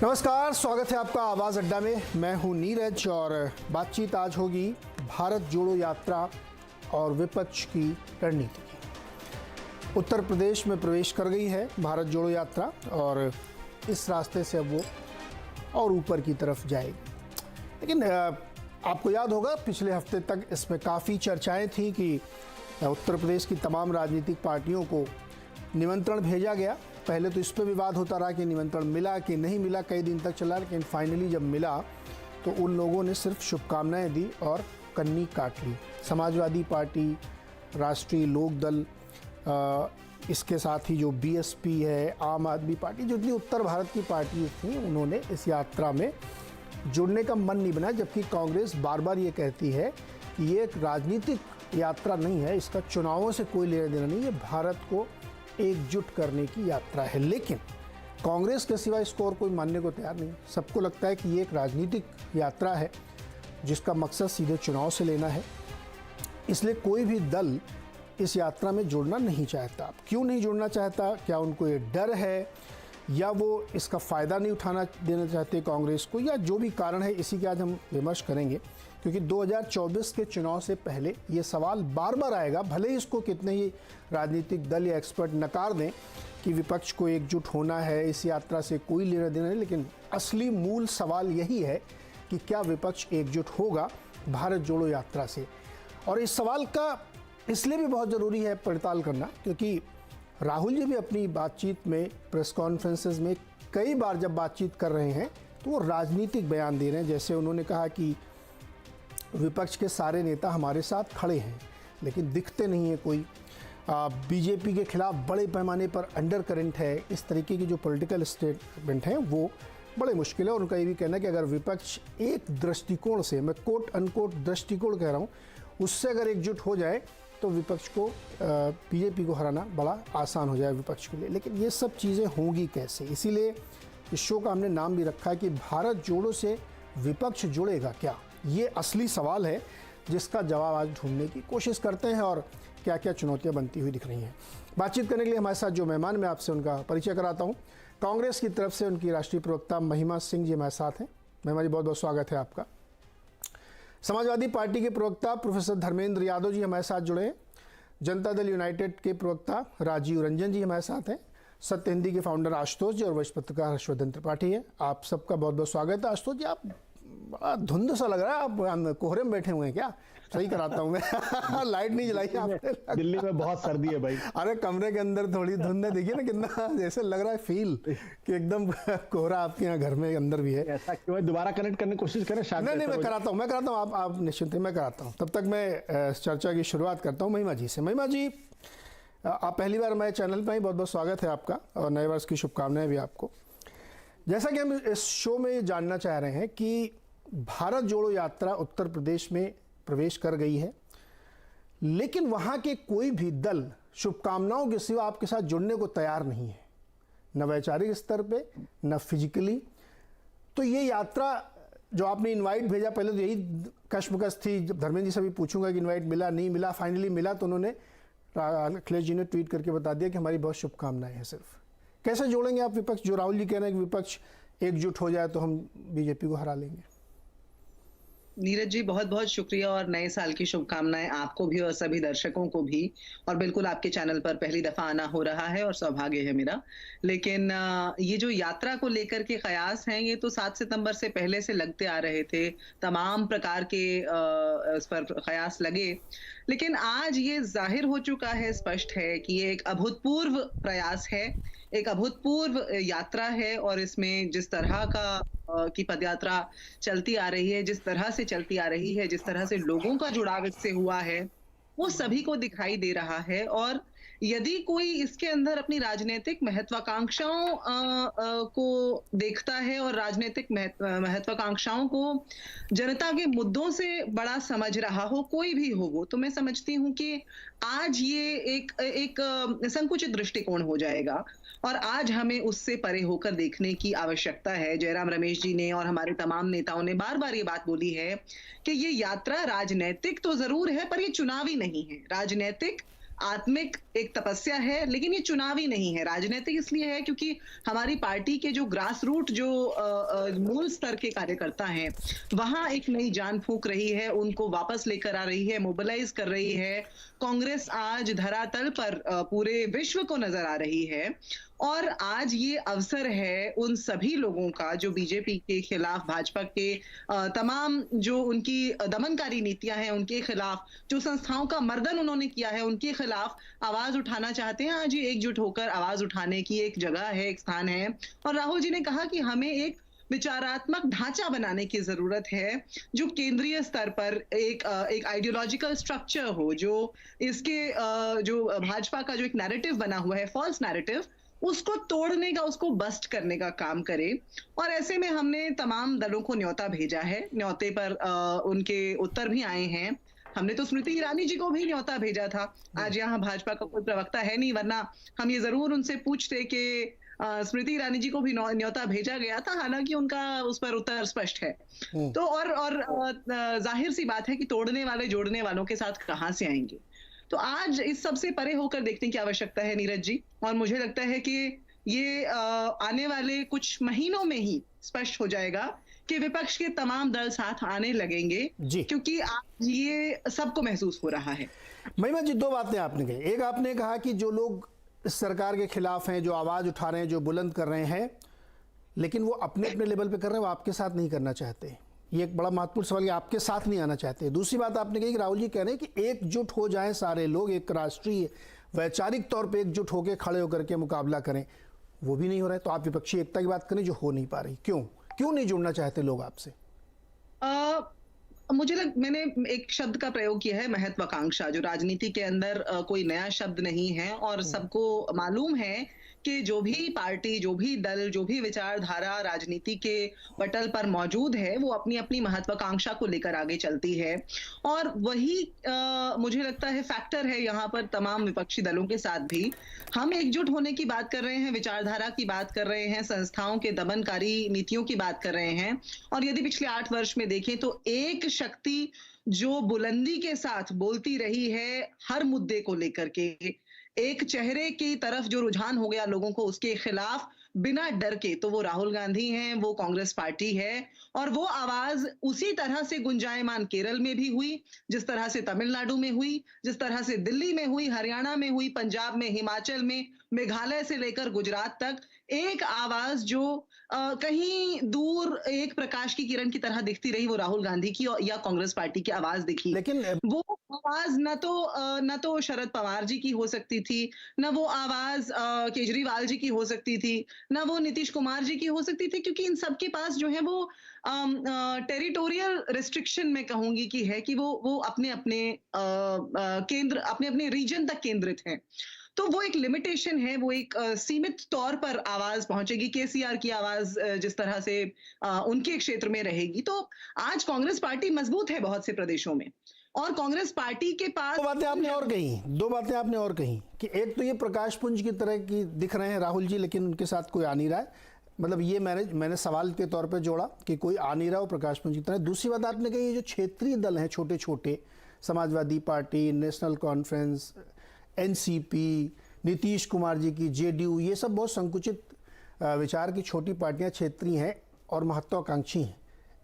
नमस्कार, स्वागत है आपका आवाज़ अड्डा में। मैं हूं नीरज और बातचीत आज होगी भारत जोड़ो यात्रा और विपक्ष की रणनीति की। उत्तर प्रदेश में प्रवेश कर गई है भारत जोड़ो यात्रा और इस रास्ते से अब वो और ऊपर की तरफ जाएगी। लेकिन आपको याद होगा पिछले हफ्ते तक इसमें काफ़ी चर्चाएं थी कि उत्तर प्रदेश की तमाम राजनीतिक पार्टियों को निमंत्रण भेजा गया। पहले तो इस पर विवाद होता रहा कि निमंत्रण मिला कि नहीं मिला, कई दिन तक चला, लेकिन फाइनली जब मिला तो उन लोगों ने सिर्फ शुभकामनाएं दी और कन्नी काट ली। समाजवादी पार्टी, राष्ट्रीय लोकदल, इसके साथ ही जो बीएसपी है, आम आदमी पार्टी, जो जितनी उत्तर भारत की पार्टी थी, उन्होंने इस यात्रा में जुड़ने का मन नहीं बनाया। जबकि कांग्रेस बार बार ये कहती है कि ये एक राजनीतिक यात्रा नहीं है, इसका चुनावों से कोई लेना देना नहीं है, भारत को एकजुट करने की यात्रा है। लेकिन कांग्रेस के सिवा इसको और कोई मानने को तैयार नहीं। सबको लगता है कि ये एक राजनीतिक यात्रा है जिसका मकसद सीधे चुनाव से लेना है, इसलिए कोई भी दल इस यात्रा में जुड़ना नहीं चाहता। क्यों नहीं जुड़ना चाहता? क्या उनको ये डर है या वो इसका फ़ायदा नहीं उठाना देना चाहते कांग्रेस को, या जो भी कारण है, इसी के आज हम विमर्श करेंगे। क्योंकि 2024 के चुनाव से पहले ये सवाल बार बार आएगा, भले ही इसको कितने ही राजनीतिक दल या एक्सपर्ट नकार दें कि विपक्ष को एकजुट होना है, इस यात्रा से कोई लेना देना नहीं। लेकिन असली मूल सवाल यही है कि क्या विपक्ष एकजुट होगा भारत जोड़ो यात्रा से। और इस सवाल का इसलिए भी बहुत ज़रूरी है पड़ताल करना, क्योंकि राहुल जी भी अपनी बातचीत में, प्रेस कॉन्फ्रेंसेस में कई बार जब बातचीत कर रहे हैं तो वो राजनीतिक बयान दे रहे हैं। जैसे उन्होंने कहा कि विपक्ष के सारे नेता हमारे साथ खड़े हैं लेकिन दिखते नहीं है कोई, बीजेपी के खिलाफ बड़े पैमाने पर अंडर करंट है। इस तरीके की जो पॉलिटिकल स्टेटमेंट हैं वो बड़े मुश्किल है। उनका ये भी कहना है कि अगर विपक्ष एक दृष्टिकोण से, मैं कोट अनकोट दृष्टिकोण कह रहा हूँ, उससे अगर एकजुट हो जाए तो विपक्ष को, बीजेपी को हराना बड़ा आसान हो जाए विपक्ष के लिए। लेकिन ये सब चीज़ें होंगी कैसे? इसीलिए इस शो का हमने नाम भी रखा है कि भारत जोड़ो से विपक्ष जुड़ेगा क्या। ये असली सवाल है जिसका जवाब आज ढूंढने की कोशिश करते हैं और क्या क्या चुनौतियां बनती हुई दिख रही हैं। बातचीत करने के लिए हमारे साथ जो मेहमान, मैं आपसे उनका परिचय कराता हूं। कांग्रेस की तरफ से उनकी राष्ट्रीय प्रवक्ता महिमा सिंह जी हमारे साथ हैं। महिमा जी, बहुत बहुत स्वागत है आपका। समाजवादी पार्टी के प्रवक्ता प्रोफेसर धर्मेंद्र यादव जी हमारे साथ जुड़े हैं। जनता दल यूनाइटेड के प्रवक्ता राजीव रंजन जी हमारे साथ हैं। सत्य हिंदी के फाउंडर आशुतोष जी और वरिष्ठ पत्रकार हर्षवर्धन त्रिपाठी है। आप सबका बहुत बहुत स्वागत है। आशुतोष जी, आप बड़ा धुंध सा लग रहा है, आप कोहरे में बैठे हुए हैं क्या? सही कराता हूँ मैं। लाइट नहीं जलाई आपने? दिल्ली में बहुत सर्दी है भाई। अरे कमरे के अंदर थोड़ी धुंध है, देखिए ना कितना जैसे लग रहा है फील कि एकदम कोहरा आपके यहाँ घर में अंदर भी है। ऐसा क्यों है? दोबारा कनेक्ट करने की कोशिश करें शायद। नहीं, मैं कराता हूँ, आप निश्चिंत, मैं कराता हूँ। तब तक मैं चर्चा की शुरुआत करता हूँ महिमा जी से। महिमा जी, आप पहली बार हमारे चैनल पर ही, बहुत बहुत स्वागत है आपका और नए वर्ष की शुभकामनाएं भी आपको। जैसा कि हम इस शो में जानना चाह रहे हैं कि भारत जोड़ो यात्रा उत्तर प्रदेश में प्रवेश कर गई है, लेकिन वहां के कोई भी दल शुभकामनाओं के सिवा आपके साथ जुड़ने को तैयार नहीं है, न वैचारिक स्तर पे, न फिजिकली। तो ये यात्रा जो आपने इनवाइट भेजा, पहले तो यही कश्मकश थी। जब धर्मेंद्र जी से भी पूछूंगा कि इनवाइट मिला नहीं मिला, फाइनली मिला तो उन्होंने, अखिलेश जी ने ट्वीट करके बता दिया कि हमारी बहुत शुभकामनाएं हैं। सिर्फ कैसे जोड़ेंगे आप विपक्ष? जो राहुल जी कह रहे हैं कि विपक्ष एकजुट हो जाए तो हम बीजेपी को हरा लेंगे। नीरज जी, बहुत बहुत शुक्रिया और नए साल की शुभकामनाएं आपको भी और सभी दर्शकों को भी। और बिल्कुल आपके चैनल पर पहली दफा आना हो रहा है और सौभाग्य है मेरा। लेकिन ये जो यात्रा को लेकर के कयास हैं, ये तो 7 सितंबर से पहले से लगते आ रहे थे। तमाम प्रकार के इस पर कयास लगे, लेकिन आज ये जाहिर हो चुका है, स्पष्ट है कि ये एक अभूतपूर्व प्रयास है, एक अभूतपूर्व यात्रा है। और इसमें जिस तरह की पदयात्रा चलती आ रही है, जिस तरह से चलती आ रही है, जिस तरह से लोगों का जुड़ाव इससे हुआ है, वो सभी को दिखाई दे रहा है। और यदि कोई इसके अंदर अपनी राजनीतिक महत्वाकांक्षाओं को देखता है और राजनीतिक महत्वाकांक्षाओं को जनता के मुद्दों से बड़ा समझ रहा हो, कोई भी हो वो, तो मैं समझती हूँ कि आज ये एक संकुचित दृष्टिकोण हो जाएगा और आज हमें उससे परे होकर देखने की आवश्यकता है। जयराम रमेश जी ने और हमारे तमाम नेताओं ने बार बार ये बात बोली है कि ये यात्रा राजनीतिक तो जरूर है पर ये चुनावी नहीं है। राजनीतिक आत्मिक एक तपस्या है, लेकिन ये चुनावी नहीं है। राजनीतिक इसलिए है क्योंकि हमारी पार्टी के जो ग्रास रूट जो मूल स्तर के कार्यकर्ता हैं, वहां एक नई जान फूंक रही है, उनको वापस लेकर आ रही है, मोबिलाइज कर रही है। कांग्रेस आज धरातल पर पूरे विश्व को नजर आ रही है और आज ये अवसर है उन सभी लोगों का जो बीजेपी के खिलाफ, भाजपा के तमाम जो उनकी दमनकारी नीतियां हैं उनके खिलाफ, जो संस्थाओं का मर्दन उन्होंने किया है उनके खिलाफ आवाज उठाना चाहते हैं। आज ये एकजुट होकर आवाज उठाने की एक जगह है, एक स्थान है। और राहुल जी ने कहा कि हमें एक विचारात्मक ढांचा बनाने की जरूरत है जो केंद्रीय स्तर पर एक आइडियोलॉजिकल स्ट्रक्चर हो, जो इसके जो भाजपा का जो एक नैरेटिव बना हुआ है, फॉल्स नैरेटिव, उसको तोड़ने का, उसको बस्ट करने का काम करे। और ऐसे में हमने तमाम दलों को न्योता भेजा है, न्योते पर उनके उत्तर भी आए हैं। हमने तो स्मृति ईरानी जी को भी न्योता भेजा था। आज यहाँ भाजपा का कोई प्रवक्ता है नहीं, वरना हम ये जरूर उनसे पूछते कि स्मृति ईरानी जी को भी न्योता भेजा गया था, हालांकि उनका उस पर उत्तर स्पष्ट है। तो और जाहिर सी बात है कि तोड़ने वाले जोड़ने वालों के साथ कहां से आएंगे। तो आज इस सबसे परे होकर देखने की आवश्यकता है नीरज जी, और मुझे लगता है कि ये आने वाले कुछ महीनों में ही स्पष्ट हो जाएगा कि विपक्ष के तमाम दल साथ आने लगेंगे, क्योंकि आज ये सबको महसूस हो रहा है। महिमा जी, दो बातें आपने कही। एक, आपने कहा कि जो लोग इस सरकार के खिलाफ हैं, जो आवाज उठा रहे हैं, जो बुलंद कर रहे हैं, लेकिन वो अपने अपने लेवल पे कर रहे हैं, वो आपके साथ नहीं करना चाहते। ये एक बड़ा महत्वपूर्ण सवाल है, आपके साथ नहीं आना चाहते। दूसरी बात आपने कही कि राहुल जी कह रहे हैं कि एकजुट हो जाएं सारे लोग, एक राष्ट्रीय वैचारिक तौर पे एकजुट होकर खड़े होकर के मुकाबला करें, वो भी नहीं हो रहा है। तो आप विपक्षी एकता की बात करें जो हो नहीं पा रही, क्यों नहीं जुड़ना चाहते लोग आपसे? मैंने एक शब्द का प्रयोग किया है, महत्वाकांक्षा, जो राजनीति के अंदर कोई नया शब्द नहीं है और सबको मालूम है कि जो भी पार्टी, जो भी दल, जो भी विचारधारा राजनीति के पटल पर मौजूद है, वो अपनी अपनी महत्वाकांक्षा को लेकर आगे चलती है। और वही मुझे लगता है फैक्टर है यहाँ पर तमाम विपक्षी दलों के साथ भी। हम एकजुट होने की बात कर रहे हैं, विचारधारा की बात कर रहे हैं, संस्थाओं के दमनकारी नीतियों की बात कर रहे हैं। और यदि पिछले 8 वर्ष में देखें तो एक शक्ति जो बुलंदी के साथ बोलती रही है हर मुद्दे को लेकर के, एक चेहरे की तरफ जो रुझान हो गया लोगों को उसके खिलाफ बिना डर के, तो वो राहुल गांधी हैं, वो कांग्रेस पार्टी है। और वो आवाज उसी तरह से गुंजायमान केरल में भी हुई, जिस तरह से तमिलनाडु में हुई, जिस तरह से दिल्ली में हुई, हरियाणा में हुई, पंजाब में, हिमाचल में, मेघालय से लेकर गुजरात तक। एक आवाज जो कहीं दूर एक प्रकाश की किरण की तरह दिखती रही, वो राहुल गांधी की या कांग्रेस पार्टी की आवाज दिखी। लेकिन वो आवाज न तो शरद पवार जी की हो सकती थी, न वो आवाज केजरीवाल जी की हो सकती थी, न वो नीतीश कुमार जी की हो सकती थी, क्योंकि इन सबके पास जो है वो टेरिटोरियल रिस्ट्रिक्शन में कहूंगी कि है कि वो अपने अपने केंद्र, अपने अपने रीजन तक केंद्रित हैं। तो वो एक लिमिटेशन है, वो एक सीमित तौर पर आवाज पहुंचेगी। केसीआर की आवाज जिस तरह से उनके क्षेत्र में रहेगी। तो आज कांग्रेस पार्टी मजबूत है बहुत से प्रदेशों में, और कांग्रेस पार्टी के पास दो बातें आपने और कही कि एक तो ये प्रकाश पुंज की तरह की दिख रहे हैं राहुल जी, लेकिन उनके साथ कोई आ नहीं रहा है। मतलब ये मैंने सवाल के तौर पे जोड़ा कि कोई आ नहीं रहा हो प्रकाश पुंज की तरह। दूसरी बात आपने कही, ये जो क्षेत्रीय दल हैं छोटे छोटे, Samajwadi party, national conference, NCP, Nitish Kumar ji की जेडीयू, ये सब बहुत संकुचित विचार की छोटी पार्टियां क्षेत्रीय हैं और महत्वाकांक्षी हैं,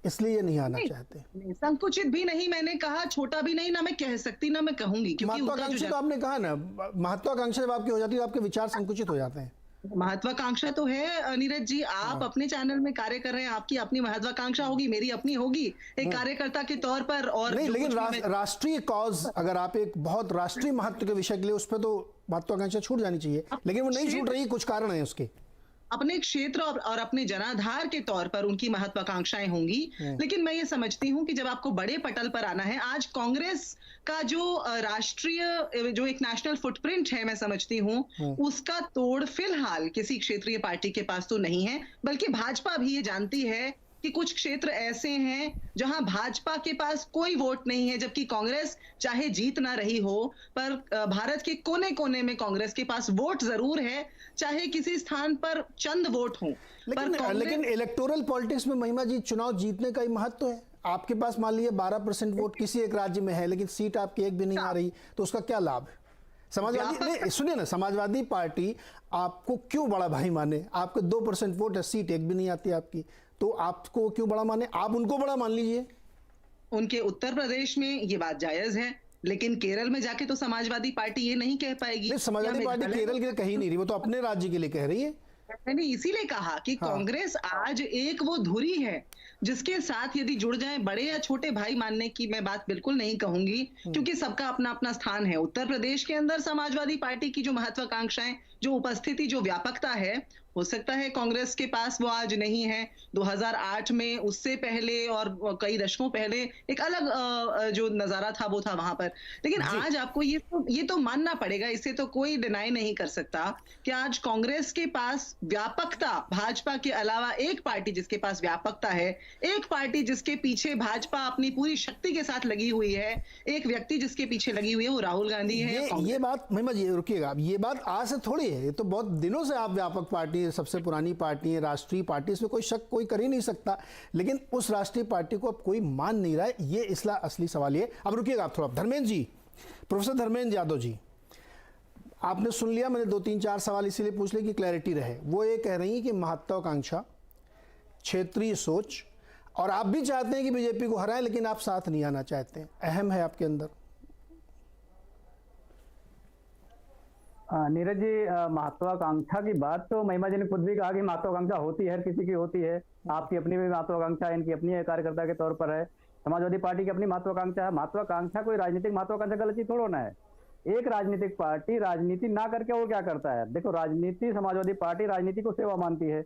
इसलिए ये नहीं आना चाहते। संकुचित भी नहीं मैंने कहा, छोटा भी नहीं, ना मैं कह सकती ना मैं कहूंगी, क्योंकि महत्वाकांक्षी तो आपने कहा ना, महत्वाकांक्षा जब आपकी हो जाती है तो आपके विचार संकुचित हो जाते हैं। महत्वाकांक्षा तो है नीरज जी, आप अपने चैनल में कार्य कर रहे हैं, आपकी अपनी महत्वाकांक्षा होगी, मेरी अपनी होगी एक कार्यकर्ता के तौर पर। और नहीं, लेकिन राष्ट्रीय कॉज, अगर आप एक बहुत राष्ट्रीय महत्व के विषय के लिए, उस पर तो महत्वाकांक्षा छूट जानी चाहिए, लेकिन वो नहीं छूट रही, कुछ कारण है उसके। अपने क्षेत्र और अपने जनाधार के तौर पर उनकी महत्वाकांक्षाएं होंगी। लेकिन मैं ये समझती हूं कि जब आपको बड़े पटल पर आना है, आज कांग्रेस का जो राष्ट्रीय जो एक नेशनल फुटप्रिंट है, मैं समझती हूं उसका तोड़ फिलहाल किसी क्षेत्रीय पार्टी के पास तो नहीं है। बल्कि भाजपा भी ये जानती है कि कुछ क्षेत्र ऐसे हैं जहां भाजपा के पास कोई वोट नहीं है, जबकि कांग्रेस चाहे जीत ना रही हो, पर भारत के कोने कोने में कांग्रेस के पास वोट जरूर है, चाहे किसी स्थान पर चंद वोट हों। लेकिन इलेक्टोरल पॉलिटिक्स में महिमा जी, चुनाव जीतने का ही महत्व है। आपके पास मान लीजिए 12% वोट किसी एक राज्य में है, लेकिन सीट आपकी एक भी नहीं आ रही, तो उसका क्या लाभ है? समाजवादी नहीं, सुनिए ना, समाजवादी पार्टी आपको क्यों बड़ा भाई माने? आपके 2% वोट है, सीट एक भी नहीं आती आपकी, तो आपको क्यों बड़ा माने? आप उनको बड़ा मान लीजिए। उनके उत्तर प्रदेश में ये बात जायज है, लेकिन केरल में जाके तो समाजवादी पार्टी ये नहीं कह पाएगी। नहीं, समाजवादी पार्टी केरल के लिए कही नहीं रही, वो तो अपने राज्य के लिए कह रही है। मैंने इसीलिए कहा कि हाँ। कांग्रेस आज एक वो धुरी है जिसके साथ यदि जुड़ जाए, बड़े या छोटे भाई मानने की मैं बात बिल्कुल नहीं कहूंगी, क्योंकि सबका अपना अपना स्थान है। उत्तर प्रदेश के अंदर समाजवादी पार्टी की जो महत्वाकांक्षाएं, जो उपस्थिति, जो व्यापकता है, हो सकता है कांग्रेस के पास वो आज नहीं है। 2008 में, उससे पहले और कई दशकों पहले एक अलग जो नजारा था वो था वहां पर। लेकिन आज आपको ये तो मानना पड़ेगा, इसे तो कोई डिनाई नहीं कर सकता कि आज कांग्रेस के पास व्यापकता, भाजपा के अलावा एक पार्टी जिसके पास व्यापकता है, एक पार्टी जिसके पीछे भाजपा अपनी पूरी शक्ति के साथ लगी हुई है, एक व्यक्ति जिसके पीछे लगी हुई है, वो राहुल गांधी है। ये बात महिमा जी रुकिएगा, ये बात आज से थोड़ी है, ये तो बहुत दिनों से आप व्यापक पार्टी, सबसे पुरानी पार्टी है, राष्ट्रीय पार्टी, इसमें कोई शक कोई कर ही नहीं सकता। लेकिन उस राष्ट्रीय पार्टी को अब कोई मान नहीं रहा है, ये इसलिए असली सवाल ये। अब रुकिएगा आप थोड़ा, धर्मेंद्र जी, प्रोफेसर धर्मेंद्र यादव जी, आपने सुन लिया, मैंने 2-3-4 सवाल इसीलिए पूछ लिए कि क्लैरिटी रहे। वो ये कह रही है कि महत्वाकांक्षा, क्षेत्रीय सोच, और आप भी चाहते हैं कि बीजेपी को हराएं, लेकिन आप साथ नहीं आना चाहते हैं, अहम है आपके अंदर। नीरज जी, महत्वाकांक्षा की बात तो महिमा जी ने खुद भी कहा कि महत्वाकांक्षा होती है, हर किसी की होती है। आपकी अपनी भी महत्वाकांक्षा है, इनकी अपनी है, कार्यकर्ता के तौर पर है। समाजवादी पार्टी की अपनी महत्वाकांक्षा है। महत्वाकांक्षा कोई राजनीतिक महत्वाकांक्षा गलत चीज थोड़ा ना है। एक राजनीतिक पार्टी राजनीति ना करके वो क्या करता है? देखो, राजनीति, समाजवादी पार्टी राजनीति को सेवा मानती है,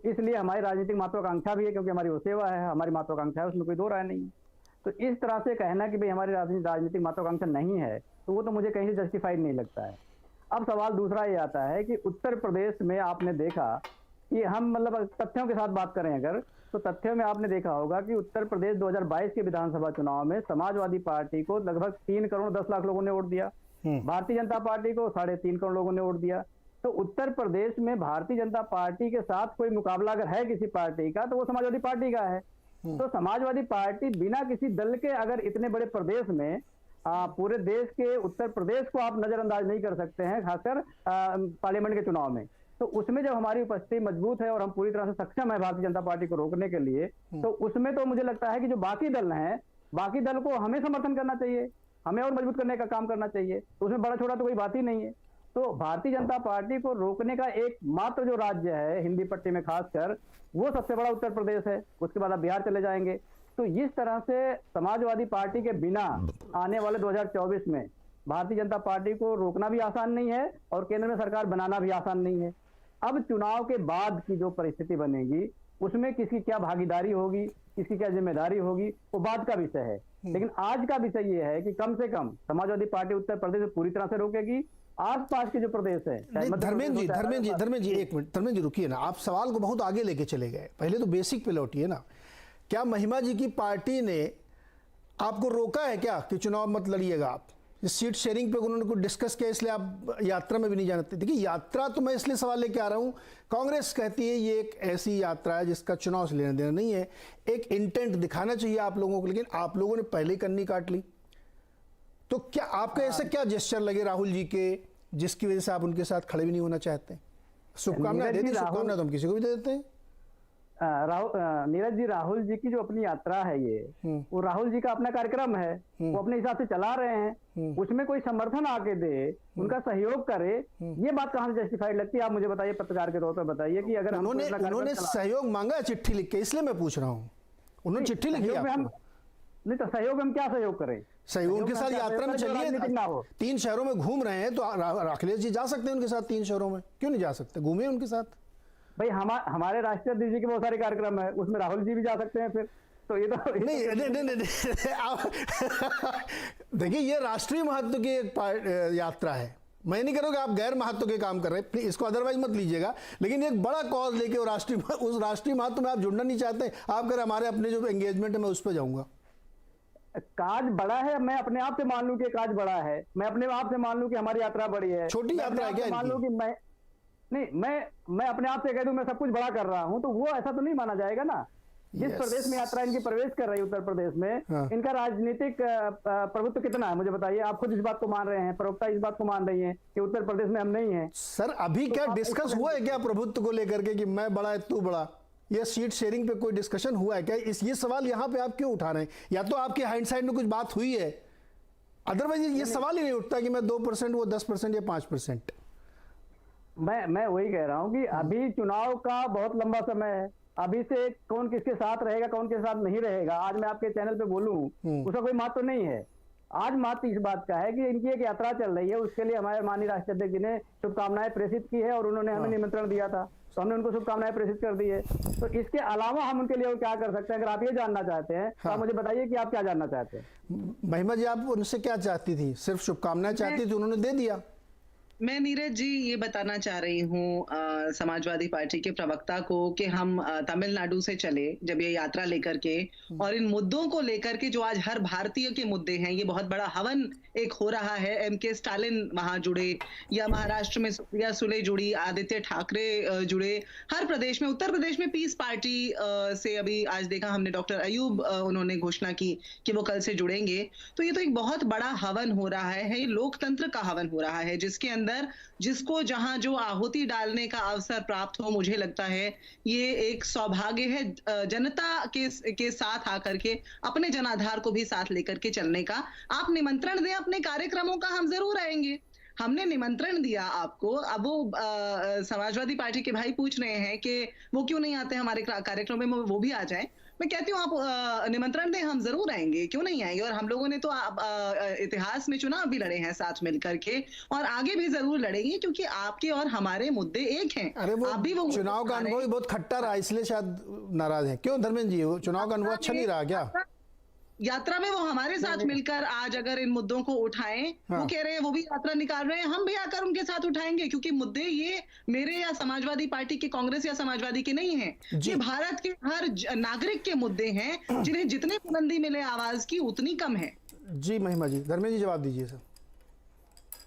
इसलिए हमारी राजनीतिक महत्वाकांक्षा भी है, क्योंकि हमारी वो सेवा है, हमारी महत्वाकांक्षा है, उसमें कोई दो राय नहीं है। तो इस तरह से कहना कि भाई हमारी राजनीतिक महत्वाकांक्षा नहीं है, तो वो तो मुझे कहीं से जस्टिफाइड नहीं लगता है। अब सवाल दूसरा ये आता है कि उत्तर प्रदेश में आपने देखा कि हम, मतलब तथ्यों के साथ बात करें अगर, तो तथ्यों में आपने देखा होगा कि उत्तर प्रदेश 2022 के विधानसभा चुनाव में समाजवादी पार्टी को लगभग 3 करोड़ 10 लाख लोगों ने वोट दिया, भारतीय जनता पार्टी को 3.5 करोड़ लोगों ने वोट दिया। तो उत्तर प्रदेश में भारतीय जनता पार्टी के साथ कोई मुकाबला अगर है किसी पार्टी का, तो वो समाजवादी पार्टी का है। तो समाजवादी पार्टी बिना किसी दल के अगर इतने बड़े प्रदेश में, पूरे देश के उत्तर प्रदेश को आप नजरअंदाज नहीं कर सकते हैं, खासकर पार्लियामेंट के चुनाव में। तो उसमें जब हमारी उपस्थिति मजबूत है और हम पूरी तरह से सक्षम है भारतीय जनता पार्टी को रोकने के लिए, तो उसमें तो मुझे लगता है कि जो बाकी दल हैं, बाकी दल को हमें समर्थन करना चाहिए, हमें और मजबूत करने का काम करना चाहिए। तो उसमें बड़ा छोटा तो कोई बात ही नहीं है। तो भारतीय जनता पार्टी को रोकने का एक मात्र जो राज्य है हिंदी पट्टी में खासकर, वो सबसे बड़ा उत्तर प्रदेश है। उसके बाद आप बिहार चले जाएंगे। तो इस तरह से समाजवादी पार्टी के बिना आने वाले 2024 में भारतीय जनता पार्टी को रोकना भी आसान नहीं है और केंद्र में सरकार बनाना भी आसान नहीं है। अब चुनाव के बाद की जो परिस्थिति बनेगी, उसमें किसकी क्या भागीदारी होगी, किसकी क्या जिम्मेदारी होगी, वो बाद का विषय है। लेकिन आज का विषय ये है कि कम से कम समाजवादी पार्टी उत्तर प्रदेश में पूरी तरह से रोकेगी। आसपास के जो प्रदेश है, धर्मेंद्र जी एक मिनट, धर्मेंद्र जी रुकिए ना, आप सवाल को बहुत आगे लेके चले गए। पहले तो बेसिक पे लौटिए ना। क्या महिमा जी की पार्टी ने आपको रोका है क्या कि चुनाव मत लड़िएगा आप? इस सीट शेयरिंग पे उन्होंने कुछ डिस्कस किया, इसलिए आप यात्रा में भी नहीं जानते? देखिए, यात्रा तो मैं इसलिए सवाल लेके आ रहा हूँ, कांग्रेस कहती है ये एक ऐसी यात्रा है जिसका चुनाव से लेना देना नहीं है, एक इंटेंट दिखाना चाहिए आप लोगों को, लेकिन आप लोगों ने पहले ही कन्नी काट ली। तो क्या आपके ऐसे क्या जेस्चर लगे राहुल जी के, जिसकी वजह से आप उनके साथ खड़े भी नहीं होना चाहते? शुभकामनाएं दे दी, शुभकामनाएं तो हम किसी को भी दे देते हैं। नीरज जी, राहुल जी की जो अपनी यात्रा है ये, वो राहुल जी का अपना कार्यक्रम है, वो अपने हिसाब से चला रहे हैं। उसमें कोई समर्थन आके दे, उनका सहयोग करे, ये बात कहाँ से जस्टिफाइड लगती है? आप मुझे बताइए, पत्रकार के तौर पर बताइए कि अगर उन्होंने सहयोग मांगा चिट्ठी लिख के, इसलिए मैं पूछ रहा हूँ। उन्होंने चिट्ठी लिखी आपको? नहीं तो सहयोग हम क्या सहयोग करें? सहयोग के साथ यात्रा में चलिए, 3 शहरों में घूम रहे हैं, तो अखिलेश जी जा सकते हैं उनके साथ 3 शहरों में, क्यों नहीं जा सकते? घूमिए उनके साथ। भाई हमारे राष्ट्रीय अध्यक्ष जी के बहुत सारे कार्यक्रम है, उसमें राहुल जी भी जा सकते हैं। फिर तो ये तो नहीं देखिए, ये राष्ट्रीय महत्व की एक यात्रा है। मैं नहीं करूँगा आप गैर महत्व के काम कर रहे हैं, प्लीज इसको अदरवाइज मत लीजिएगा। लेकिन एक बड़ा कॉज लेके उस राष्ट्रीय महत्व में आप जुड़ना नहीं चाहते। आप कह हमारे अपने जो एंगेजमेंट है मैं उस पर जाऊंगा। काज बड़ा है, मैं अपने आप से मान लूं कि काज बड़ा है, मैं अपने आप से मान लूं कि हमारी यात्रा बड़ी है, छोटी यात्रा है क्या? मान लूं कि मैं अपने आप से कह दूं मैं सब कुछ बड़ा कर रहा हूं, तो वो ऐसा तो नहीं माना जाएगा ना। जिस Yes. प्रदेश में यात्रा इनकी प्रवेश कर रही है उत्तर प्रदेश में, हाँ। इनका राजनीतिक प्रभुत्व कितना है मुझे बताइए। आप खुद इस बात को मान रहे हैं, प्रवक्ता इस बात को मान रही है कि उत्तर प्रदेश में हम नहीं है। सर अभी क्या आप डिस्कस इसको हुआ है क्या प्रभुत्व को लेकर के कि मैं बड़ा है तू बड़ा, या सीट शेयरिंग पे कोई डिस्कशन हुआ है क्या? ये सवाल यहाँ पे आप क्यों उठा रहे हैं? या तो आपकी हाइंडसाइड में कुछ बात हुई है, अदरवाइज ये सवाल ही नहीं उठता कि मैं 2% वो 10% या 5%। मैं वही कह रहा हूँ कि अभी चुनाव का बहुत लंबा समय है। अभी से कौन किसके साथ रहेगा, कौन किसके साथ नहीं रहेगा, आज मैं आपके चैनल पे बोलूं उसका कोई महत्व नहीं है। आज महत्व इस बात का है कि इनकी एक यात्रा चल रही है, उसके लिए हमारे माननीय राष्ट्रीय अध्यक्ष जी ने शुभकामनाएं प्रेषित की है और उन्होंने हमें निमंत्रण दिया था, तो हमने उनको शुभकामनाएं प्रेषित कर दी है। तो इसके अलावा हम उनके लिए और क्या कर सकते हैं? अगर आप ये जानना चाहते हैं तो आप मुझे बताइए कि आप क्या जानना चाहते हैं। महिमा जी आप उनसे क्या चाहती थी? सिर्फ शुभकामनाएं चाहती थी, उन्होंने दे दिया। मैं नीरज जी ये बताना चाह रही हूँ समाजवादी पार्टी के प्रवक्ता को कि हम तमिलनाडु से चले जब ये यात्रा लेकर के, और इन मुद्दों को लेकर के जो आज हर भारतीय के मुद्दे हैं, ये बहुत बड़ा हवन एक हो रहा है। एमके स्टालिन वहां जुड़े, या महाराष्ट्र में सुप्रिया सुले जुड़ी, आदित्य ठाकरे जुड़े, हर प्रदेश में, उत्तर प्रदेश में पीस पार्टी से अभी आज देखा हमने डॉक्टर अयूब उन्होंने घोषणा की कि वो कल से जुड़ेंगे। तो ये तो एक बहुत बड़ा हवन हो रहा है, ये लोकतंत्र का हवन हो रहा है, जिसके अंदर जिसको जहां जो आहुति डालने का अवसर प्राप्त हो, मुझे लगता है ये एक सौभाग्य है जनता के साथ आकर के अपने जनाधार को भी साथ लेकर के चलने का। आप निमंत्रण दें अपने कार्यक्रमों का, हम जरूर आएंगे। हमने निमंत्रण दिया आपको, अब वो समाजवादी पार्टी के भाई पूछ रहे हैं कि वो क्यों नहीं आते हमारे कार्यक्रम में, वो भी आ जाए। मैं कहती हूँ आप निमंत्रण दें, हम जरूर आएंगे, क्यों नहीं आएंगे। और हम लोगों ने तो इतिहास में चुनाव भी लड़े हैं साथ मिलकर के, और आगे भी जरूर लड़ेंगे, क्योंकि आपके और हमारे मुद्दे एक हैं। अरे वो आप भी वो चुनाव का अनुभव ही बहुत खट्टा रहा, इसलिए शायद नाराज है। क्यों धर्मेंद्र जी, वो चुनाव का अनुभव अच्छा नहीं रहा क्या? यात्रा में वो हमारे साथ मिलकर आज अगर इन मुद्दों को उठाएं, वो कह रहे हैं वो भी यात्रा निकाल रहे हैं, हम भी आकर उनके साथ उठाएंगे, क्योंकि मुद्दे ये मेरे या समाजवादी पार्टी के, कांग्रेस या समाजवादी के नहीं हैं, ये भारत के हर नागरिक के मुद्दे हैं, जिन्हें जितने बुलंदी मिले आवाज की उतनी कम है। जी महिमा जी, धर्मेंद्र जी जवाब दीजिए सर।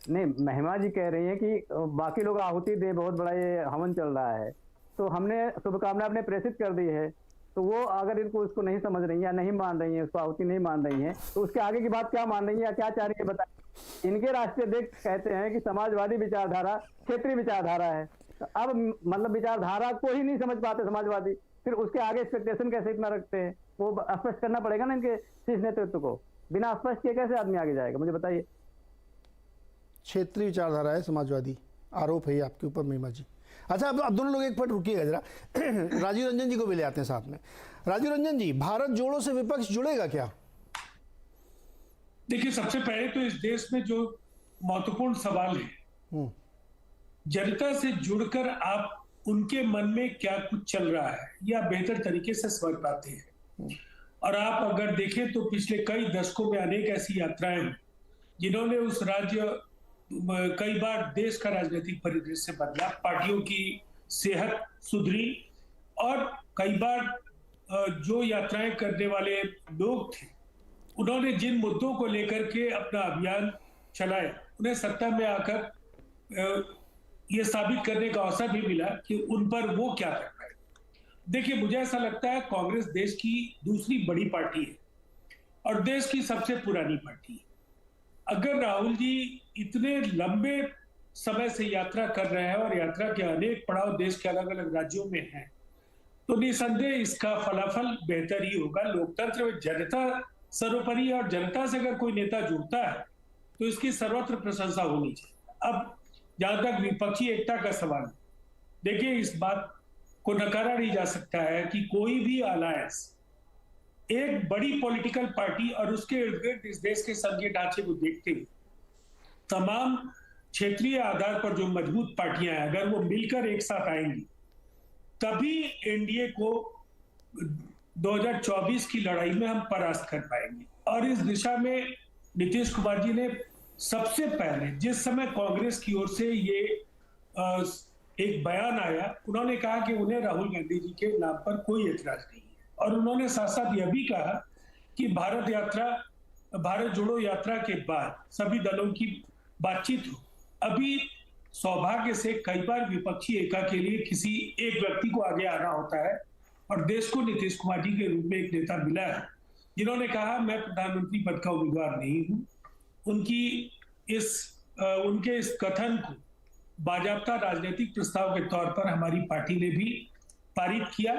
नहीं, महिमा जी कह रही है कि बाकी लोग आहुति दे, बहुत बड़ा ये हवन चल रहा है, तो हमने शुभकामनाएं अपने प्रेषित कर दी है। तो वो अगर इनको उसको नहीं समझ रही है या नहीं मान रही है, उसको आहुति नहीं मान रही है, तो उसके आगे की बात क्या मान रही है या क्या चाह रही है बताइए। इनके राष्ट्रीय अध्यक्ष कहते हैं कि समाजवादी विचारधारा क्षेत्रीय विचारधारा है। तो अब मतलब विचारधारा को ही नहीं समझ पाते समाजवादी, फिर उसके आगे एक्सपेक्टेशन कैसे इतना रखते हैं? वो स्पष्ट करना पड़ेगा ना इनके शीर्ष नेतृत्व को। बिना स्पष्ट किए कैसे आदमी आगे जाएगा, मुझे बताइए। क्षेत्रीय विचारधारा है समाजवादी, आरोप है आपके ऊपर महिमा जी। अच्छा अब दोनों लोग एक पट रुकिएगा जरा। राजीव रंजन जी को भी ले आते हैं साथ में। राजीव रंजन जी, भारत जोड़ो से विपक्ष जुड़ेगा क्या? देखिए, सबसे पहले तो इस देश में जो महत्वपूर्ण सवाल है, जनता से जुड़कर आप उनके मन में क्या कुछ चल रहा है या बेहतर तरीके से समझ पाते हैं। और आप अगर देखें तो पिछले कई दशकों में अनेक ऐसी यात्राएं हुई जिन्होंने उस राज्य, कई बार देश का राजनीतिक परिदृश्य बदला, पार्टियों की सेहत सुधरी, और कई बार जो यात्राएं करने वाले लोग थे उन्होंने जिन मुद्दों को लेकर के अपना अभियान चलाया, उन्हें सत्ता में आकर ये साबित करने का अवसर भी मिला कि उन पर वो क्या कर रहे हैं। देखिए, मुझे ऐसा लगता है कांग्रेस देश की दूसरी बड़ी पार्टी है और देश की सबसे पुरानी पार्टी है। अगर राहुल जी इतने लंबे समय से यात्रा कर रहे हैं और यात्रा के अनेक पड़ाव देश के अलग अलग राज्यों में हैं, तो निसंदेह इसका फलाफल बेहतर ही होगा। लोकतंत्र में जनता सर्वोपरि है, और जनता से अगर कोई नेता जुड़ता है तो इसकी सर्वत्र प्रशंसा होनी चाहिए। अब जहां तक विपक्षी एकता का सवाल, देखिए इस बात को नकारा नहीं जा सकता है कि कोई भी अलायंस एक बड़ी पॉलिटिकल पार्टी और उसके इर्द गिर्द इस देश के संघीय ढांचे को देखते हुए तमाम क्षेत्रीय आधार पर जो मजबूत पार्टियां हैं, अगर वो मिलकर एक साथ आएंगी तभी एनडीए को 2024 की लड़ाई में हम परास्त कर पाएंगे। और इस दिशा में नीतीश कुमार जी ने सबसे पहले, जिस समय कांग्रेस की ओर से ये एक बयान आया, उन्होंने कहा कि उन्हें राहुल गांधी जी के नाम पर कोई एतराज नहीं है, और उन्होंने साथ साथ यह भी कहा कि भारत जोड़ो यात्रा के बाद सभी दलों की बातचीत हो। अभी सौभाग्य से कई बार विपक्षी एकता के लिए किसी एक व्यक्ति को आगे आना होता है, और देश को नीतीश कुमार जी के रूप में एक नेता मिला है जिन्होंने कहा मैं प्रधानमंत्री पद का उम्मीदवार नहीं हूं। उनके इस कथन को बाजाबता राजनीतिक प्रस्ताव के तौर पर हमारी पार्टी ने भी पारित किया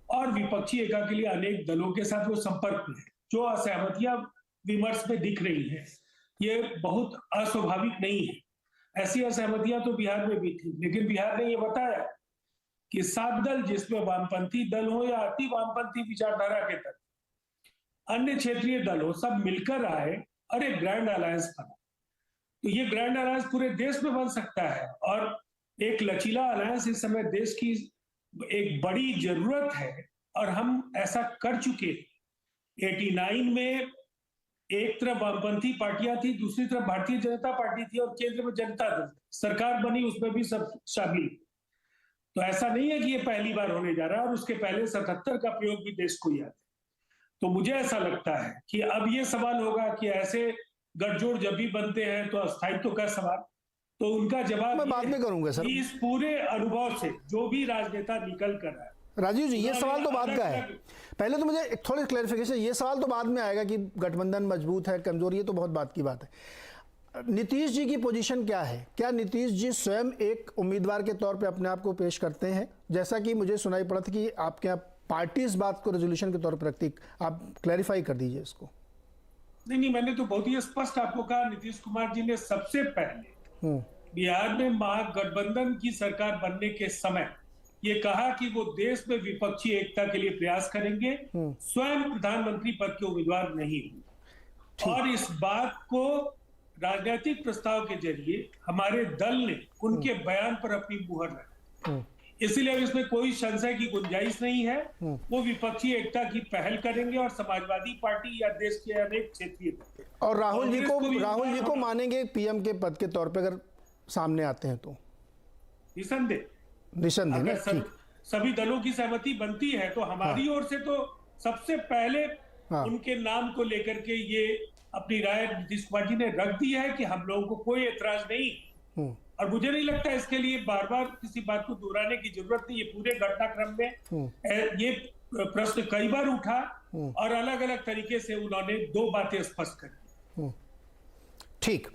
और विपक्षी एकता के लिए अनेक दलों के साथ वो संपर्क में है। जो असहमतियां विमर्श में दिख रही है ये बहुत अस्वाभाविक नहीं है। ऐसी असहमतियां तो बिहार में भी थी, लेकिन बिहार ने ये बताया कि 7 दल जिसमें वामपंथी दल हो या अति वामपंथी विचारधारा के तहत अन्य क्षेत्रीय दल हो, सब मिलकर आए और एक ग्रैंड अलायंस बना। तो ये ग्रैंड अलायंस पूरे देश में बन सकता है और एक लचीला अलायंस इस समय देश की एक बड़ी जरूरत है और हम ऐसा कर चुके। 89 में एक तरफ वामपंथी पार्टियां थी, दूसरी तरफ भारतीय जनता पार्टी थी और केंद्र में जनता दल सरकार बनी, उसमें भी सब शामिल। तो ऐसा नहीं है कि ये पहली बार होने जा रहा है और उसके पहले 77 का प्रयोग भी देश को याद है। तो मुझे ऐसा लगता है कि अब ये सवाल होगा कि ऐसे गठजोड़ जब भी बनते हैं तो अस्थायित्व का सवाल, तो उनका जवाब मैं बाद में करूंगा सर। इस पूरे अनुभव से जो भी राजनेता निकल कर रहा है। राजीव जी, ये सवाल तो बाद का है, पहले तो मुझे थोड़ी क्लैरिफिकेशन, ये सवाल तो बाद में आएगा कि गठबंधन मजबूत है कमजोर, ये तो बहुत बात की बात है। नीतीश जी की पोजीशन क्या है? क्या नीतीश जी स्वयं एक उम्मीदवार के तौर पे अपने आप को पेश करते हैं? जैसा कि मुझे सुनाई पड़ा था कि आपके यहाँ पार्टी इस बात को रेजोल्यूशन के तौर पर रखती, आप क्लैरिफाई कर दीजिए इसको। नहीं, मैंने तो बहुत ही स्पष्ट आपको कहा, नीतीश कुमार जी ने सबसे पहले बिहार में महागठबंधन की सरकार बनने के समय ये कहा कि वो देश में विपक्षी एकता के लिए प्रयास करेंगे, स्वयं प्रधानमंत्री पद के उम्मीदवार नहीं हुए। और इस बात को राजनीतिक प्रस्ताव के जरिए हमारे दल ने उनके बयान पर अपनी मुहर लगाई। इसलिए अब इसमें कोई संशय की गुंजाइश नहीं है। वो विपक्षी एकता की पहल करेंगे और समाजवादी पार्टी या देश के अनेक क्षेत्रीय और राहुल जी को मानेंगे पीएम के पद के तौर पे अगर सामने आते हैं तो? निसंदेह ना, ठीक। सभी दलों की सहमति बनती है तो हमारी ओर से तो सबसे पहले उनके नाम को लेकर के ये अपनी राय नीतीश कुमार जी ने रख दी है कि हम लोगों को कोई ऐतराज नहीं। और मुझे नहीं लगता इसके लिए बार बार किसी बात को दोहराने की जरूरत नहीं। ये पूरे घटनाक्रम में ये प्रश्न कई बार उठा और अलग अलग तरीके से उन्होंने 2 बातें स्पष्ट कर। ठीक,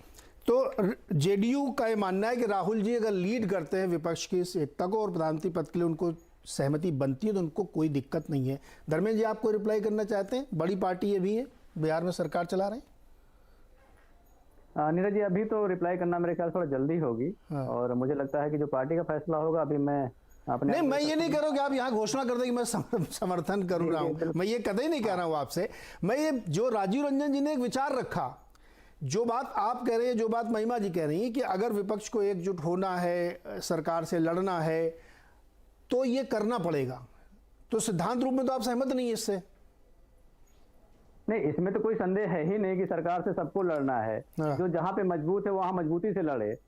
तो जेडीयू का ये मानना है कि राहुल जी अगर लीड करते हैं विपक्ष की इस एकता को और प्रधानमंत्री पद के लिए उनको सहमति बनती है तो उनको कोई दिक्कत नहीं है। धर्मेंद्र जी, आपको रिप्लाई करना चाहते हैं? बड़ी पार्टी ये भी है, बिहार में सरकार चला रहे हैं। नीरज जी, अभी तो रिप्लाई करना मेरे ख्याल थोड़ा जल्दी होगी। और मुझे लगता है कि जो पार्टी का फैसला होगा अभी मैं अपने नहीं, मैं ये नहीं कह रहा हूँ कि आप यहाँ घोषणा कर दें कि मैं समर्थन कर रहा हूँ, मैं ये कतई नहीं कह रहा हूँ आपसे। मैं ये जो राजीव रंजन जी ने एक विचार रखा, जो बात आप कह रहे हैं, जो बात महिमा जी कह रही हैं कि अगर विपक्ष को एकजुट होना है, सरकार से लड़ना है तो ये करना पड़ेगा, तो सिद्धांत रूप में तो आप सहमत नहीं है इससे? नहीं, इसमें तो कोई संदेह है ही नहीं कि सरकार से सबको लड़ना है। जो जहां पे मजबूत है वहां मजबूती से लड़े